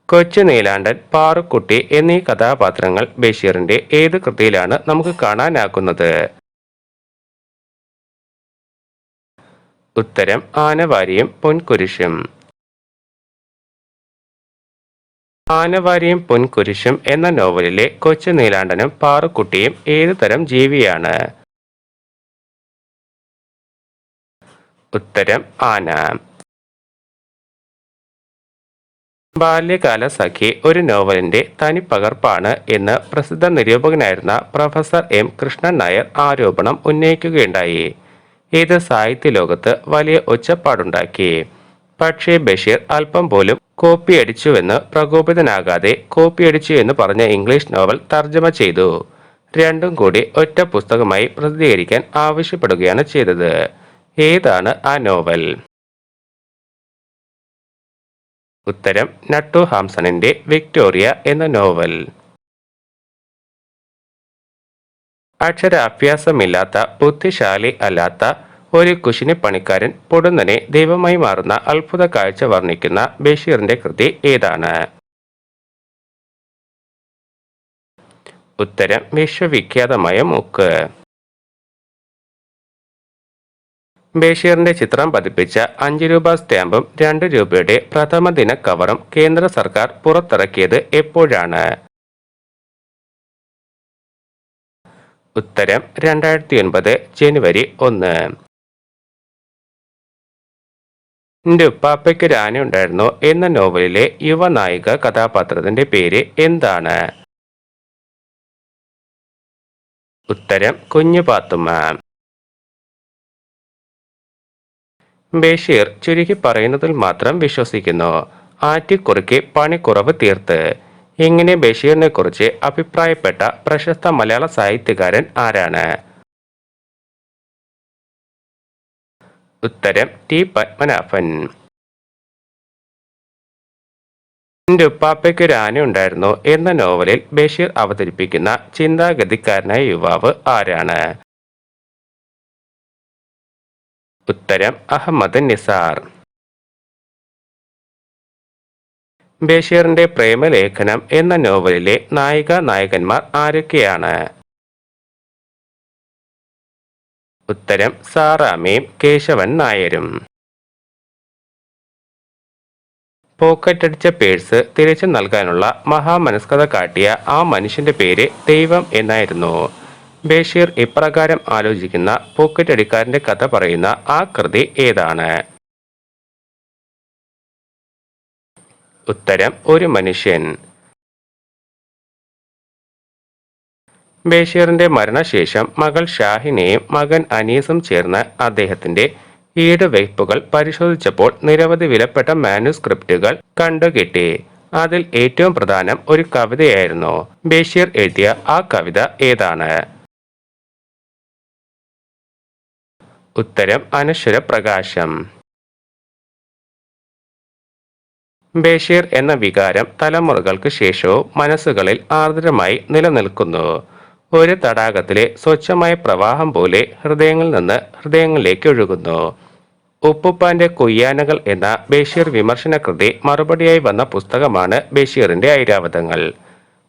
കൊച്ചു നീലാണ്ടൻ, പാറുക്കുട്ടി എന്നീ കഥാപാത്രങ്ങൾ ബഷീറിന്റെ ഏത് കൃതിയിലാണ് നമുക്ക് കാണാനാകുന്നത്? ഉത്തരം ആനവാരിയും പൊൻകുരിശും. ആനവാരിയും പൊൻകുരിശും എന്ന നോവലിലെ കൊച്ചു നീലാണ്ടനും പാറുക്കുട്ടിയും ഏതു തരം ജീവിയാണ്? ഉത്തരം ആന. ബാല്യകാല സഖി ഒരു നോവലിന്റെ തനിപ്പകർപ്പാണ് എന്ന് പ്രസിദ്ധ നിരൂപകനായിരുന്ന പ്രൊഫസർ എം കൃഷ്ണൻ നായർ ആരോപണം ഉന്നയിക്കുകയുണ്ടായി. ഇത് സാഹിത്യ ലോകത്ത് വലിയ ഒച്ചപ്പാടുണ്ടാക്കി. പക്ഷേ ബഷീർ അല്പം പോലും കോപ്പിയടിച്ചുവെന്ന് പ്രകോപിതനാകാതെ കോപ്പിയടിച്ചു എന്ന് പറഞ്ഞ ഇംഗ്ലീഷ് നോവൽ തർജ്ജമ ചെയ്തു. രണ്ടും കൂടി ഒറ്റ പുസ്തകമായി പ്രസിദ്ധീകരിക്കാൻ ആവശ്യപ്പെടുകയാണ് ചെയ്തത്. ഏതാണ് ആ നോവൽ? ഉത്തരം നട്ടു ഹാംസണിന്റെ വിക്ടോറിയ എന്ന നോവൽ. അക്ഷരാഭ്യാസമില്ലാത്ത, ബുദ്ധിശാലി അല്ലാത്ത ഒരു കുശിനിപ്പണിക്കാരൻ പൊടുന്നനെ ദൈവമായി മാറുന്ന അത്ഭുത കാഴ്ച വർണ്ണിക്കുന്ന ബഷീറിന്റെ കൃതി ഏതാണ്? ഉത്തരം വിശ്വവിഖ്യാതമായ മൂക്ക്. ബഷീറിന്റെ ചിത്രം പതിപ്പിച്ച 5 രൂപ സ്റ്റാമ്പും 2 രൂപയുടെ പ്രഥമ ദിന കവറും കേന്ദ്ര സർക്കാർ പുറത്തിറക്കിയത് എപ്പോഴാണ്? ഉത്തരം 2009 ജനുവരി 1. "ന്റെ ഉപ്പാപ്പയ്ക്കൊരു ആനയുണ്ടായിരുന്നു" എന്ന നോവലിലെ യുവനായിക കഥാപാത്രത്തിന്റെ പേര് എന്താണ്? ഉത്തരം കുഞ്ഞു പാത്തുമ്മ. ബഷീർ ചുരുക്കി പറയുന്നതിൽ മാത്രം വിശ്വസിക്കുന്നു. ആറ്റിക്കുറുക്കി പണിക്കുറവ് തീർത്ത്. ഇങ്ങനെ ബഷീറിനെ കുറിച്ച് അഭിപ്രായപ്പെട്ട പ്രശസ്ത മലയാള സാഹിത്യകാരൻ ആരാണ്? ഉത്തരം ടി പത്മനാഭൻ. "ന്റെ ഉപ്പാപ്പയ്ക്കൊരു ആനയുണ്ടായിരുന്നു" എന്ന നോവലിൽ ബഷീർ അവതരിപ്പിക്കുന്ന ചിന്താഗതിക്കാരനായ യുവാവ് ആരാണ്? ഉത്തരം അഹമ്മദ് നിസാർ. ബഷീറിന്റെ പ്രേമലേഖനം എന്ന നോവലിലെ നായികനായകന്മാർ ആരൊക്കെയാണ്? ഉത്തരം സാറാമ്മയും കേശവൻ നായരും. പോക്കറ്റടിച്ച പേഴ്സ് തിരിച്ചു നൽകാനുള്ള മഹാമനസ്കത കാട്ടിയ ആ മനുഷ്യന്റെ പേര് ദൈവം എന്നായിരുന്നു. ബഷീർ ഇപ്രകാരം ആലോചിക്കുന്ന പോക്കറ്റടിക്കാരന്റെ കഥ പറയുന്ന ആ കൃതി ഏതാണ്? ഉത്തരം ഒരു മനുഷ്യൻ. ബഷീറിന്റെ മരണശേഷം മകൾ ഷാഹിനെയും മകൻ അനീസും ചേർന്ന് അദ്ദേഹത്തിന്റെ ഈടുവയ്പുകൾ പരിശോധിച്ചപ്പോൾ നിരവധി വിലപ്പെട്ട മാനുസ്ക്രിപ്റ്റുകൾ കണ്ടുകിട്ടി. അതിൽ ഏറ്റവും പ്രധാനം ഒരു കവിതയായിരുന്നു. ബഷീർ എഴുതിയ ആ കവിത ഏതാണ്? ഉത്തരം അനശ്വര പ്രകാശം. ബഷീർ എന്ന വികാരം തലമുറകൾക്ക് ശേഷവും മനസ്സുകളിൽ ആർദ്രമായി നിലനിൽക്കുന്നു. ഒരു തടാകത്തിലെ സ്വച്ഛമായ പ്രവാഹം പോലെ ഹൃദയങ്ങളിൽ നിന്ന് ഹൃദയങ്ങളിലേക്ക് ഒഴുകുന്നു. ഉപ്പുപ്പാന്റെ കൊയ്യാനകൾ എന്ന ബഷീർ വിമർശന കൃതി മറുപടിയായി വന്ന പുസ്തകമാണ് ബഷീറിന്റെ ഐരാവതങ്ങൾ.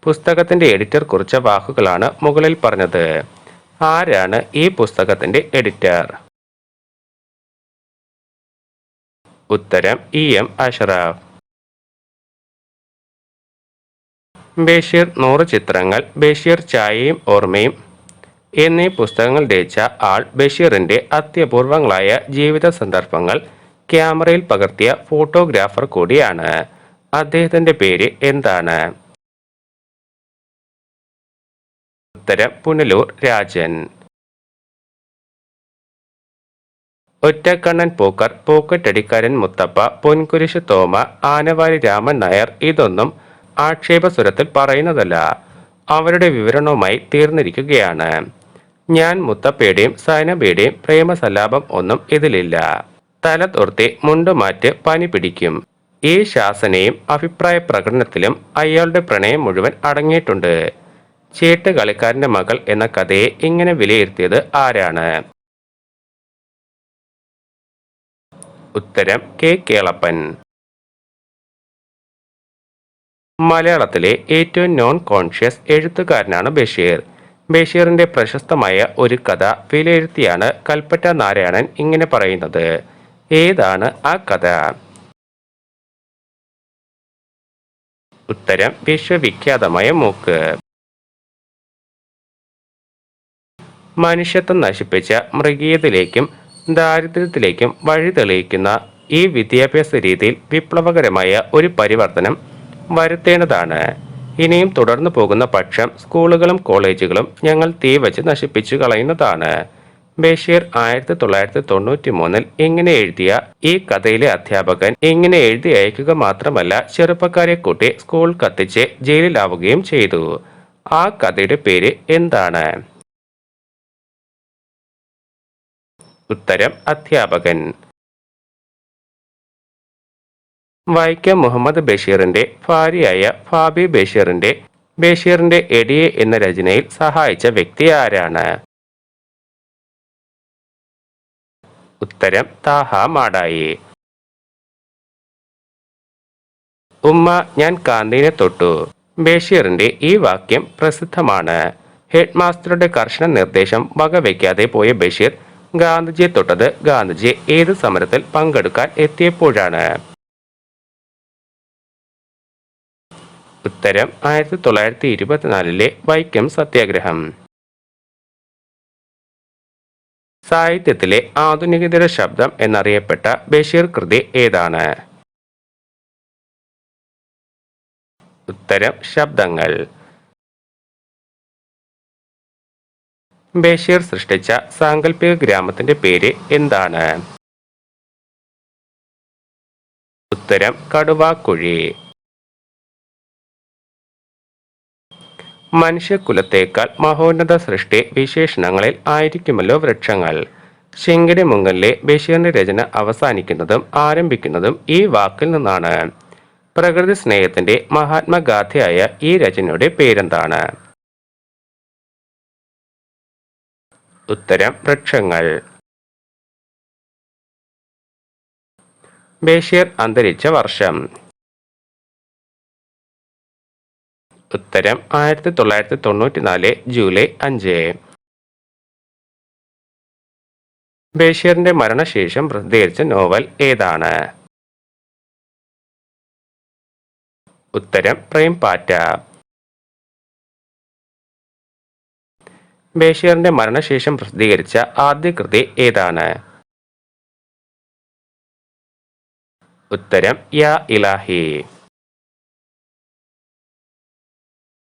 പുസ്തകത്തിന്റെ എഡിറ്റർ കുറിച്ച വാക്കുകളാണ് മുകളിൽ പറഞ്ഞത്. ആരാണ് ഈ പുസ്തകത്തിന്റെ എഡിറ്റർ? ഉത്തരം EM അഷ്റഫ്. ബഷീർ 100 ചിത്രങ്ങൾ, ബഷീർ ചായയും ഓർമ്മയും എന്നീ പുസ്തകങ്ങൾ രചിച്ച ആൾ ബഷീറിന്റെ അത്യപൂർവങ്ങളായ ജീവിത സന്ദർഭങ്ങൾ ക്യാമറയിൽ പകർത്തിയ ഫോട്ടോഗ്രാഫർ കൂടിയാണ്. അദ്ദേഹത്തിന്റെ പേര് എന്താണ്? ഉത്തരം പുനലൂർ രാജൻ. ഒറ്റക്കണ്ണൻ പോക്കർ, പോക്കറ്റടിക്കാരൻ മുത്തപ്പ, പൊൻകുരിശ് തോമ, ആനവാരി രാമൻ നായർ ഇതൊന്നും ആക്ഷേപസ്വരത്തിൽ പറയുന്നതല്ല, അവരുടെ വിവരണവുമായി തീർന്നിരിക്കുകയാണ്. ഞാൻ മുത്തപ്പയുടെയും സൈനബയുടെയും പ്രേമസല്ലാപം ഒന്നും ഇതിലില്ല. തല തോർത്തി മുണ്ടുമാറ്റ് പനി പിടിക്കും. ഈ ശാസനയും അഭിപ്രായ പ്രകടനത്തിലും അയാളുടെ പ്രണയം മുഴുവൻ അടങ്ങിയിട്ടുണ്ട്. ചീട്ട് കളിക്കാരന്റെ മകൾ എന്ന കഥയെ ഇങ്ങനെ വിലയിരുത്തിയത് ആരാണ്? ഉത്തരം K. കേളപ്പൻ. മലയാളത്തിലെ ഏറ്റവും നോൺ കോൺഷ്യസ് എഴുത്തുകാരനാണ് ബഷീർ. ബഷീറിന്റെ പ്രശസ്തമായ ഒരു കഥ വിലയിരുത്തിയാണ് കൽപ്പറ്റ നാരായണൻ ഇങ്ങനെ പറയുന്നത്: ഏതാണ് ആ കഥ? ഉത്തരം വിശ്വവിഖ്യാതമായ മൂക്ക്. മനുഷ്യത്വം നശിപ്പിച്ച മൃഗീയതയിലേക്കും ദാരിദ്ര്യത്തിലേക്കും വഴി തെളിയിക്കുന്ന ഈ വിദ്യാഭ്യാസ രീതിയിൽ വിപ്ലവകരമായ ഒരു പരിവർത്തനം വരുത്തേണ്ടതാണ്. ഇനിയും തുടർന്നു പോകുന്ന പക്ഷം സ്കൂളുകളും കോളേജുകളും ഞങ്ങൾ തീ വച്ച് നശിപ്പിച്ചു കളയുന്നതാണ്. ബഷീർ 1993 ഇങ്ങനെ എഴുതിയ ഈ കഥയിലെ അധ്യാപകൻ ഇങ്ങനെ എഴുതി അയക്കുക മാത്രമല്ല, ചെറുപ്പക്കാരെ കൂട്ടി സ്കൂൾ കത്തിച്ച് ജയിലിലാവുകയും ചെയ്തു. ആ കഥയുടെ പേര് എന്താണ്? ഉത്തരം അധ്യാപകൻ. വൈക്കം മുഹമ്മദ് ബഷീറിന്റെ ഭാര്യയായ ഫാബി ബഷീറിന്റെ എടിയെ എന്ന രചനയിൽ സഹായിച്ച വ്യക്തി ആരാണ്? ഉത്തരം താഹ മാടായി. ഉമ്മ ഞാൻ കാന്തീനെ തൊട്ടു. ബഷീറിന്റെ ഈ വാക്യം പ്രസിദ്ധമാണ്. ഹെഡ് മാസ്റ്ററുടെ കർശന നിർദ്ദേശം വകവയ്ക്കാതെ പോയ ബഷീർ ഗാന്ധിജിയെ തൊട്ടത് ഗാന്ധിജി ഏത് സമരത്തിൽ പങ്കെടുക്കാൻ എത്തിയപ്പോഴാണ്? ഉത്തരം 1924 വൈക്കം സത്യാഗ്രഹം. സാഹിത്യത്തിലെ ആധുനികതയുടെ ശബ്ദം എന്നറിയപ്പെട്ട ബഷീർ കൃതി ഏതാണ്? ഉത്തരം ശബ്ദങ്ങൾ. ബഷീർ സൃഷ്ടിച്ച സാങ്കല്പിക ഗ്രാമത്തിന്റെ പേര് എന്താണ്? ഉത്തരം കടുവാക്കുഴി. മനുഷ്യകുലത്തേക്കാൾ മഹോന്നത സൃഷ്ടി വിശേഷണങ്ങളിൽ ആയിരിക്കുമല്ലോ വൃക്ഷങ്ങൾ. ശിങ്കിടി മുങ്കലിലെ ബഷീറിന്റെ രചന അവസാനിക്കുന്നതും ആരംഭിക്കുന്നതും ഈ വാക്കിൽ നിന്നാണ്. പ്രകൃതി സ്നേഹത്തിന്റെ മഹാത്മഗാഥയായ ഈ രചനയുടെ പേരെന്താണ്? ഉത്തരം വൃക്ഷങ്ങൾ. ബഷീർ അന്തരിച്ച വർഷം? ഉത്തരം 1994 ജൂലൈ 5. ബഷീറിന്റെ മരണശേഷം പ്രസിദ്ധീകരിച്ച നോവൽ ഏതാണ്? ഉത്തരം പ്രേം പാറ്റ. ബഷീറിന്റെ മരണശേഷം പ്രസിദ്ധീകരിച്ച ആദ്യ കൃതി ഏതാണ്? ഉത്തരം യാ ഇലാഹി.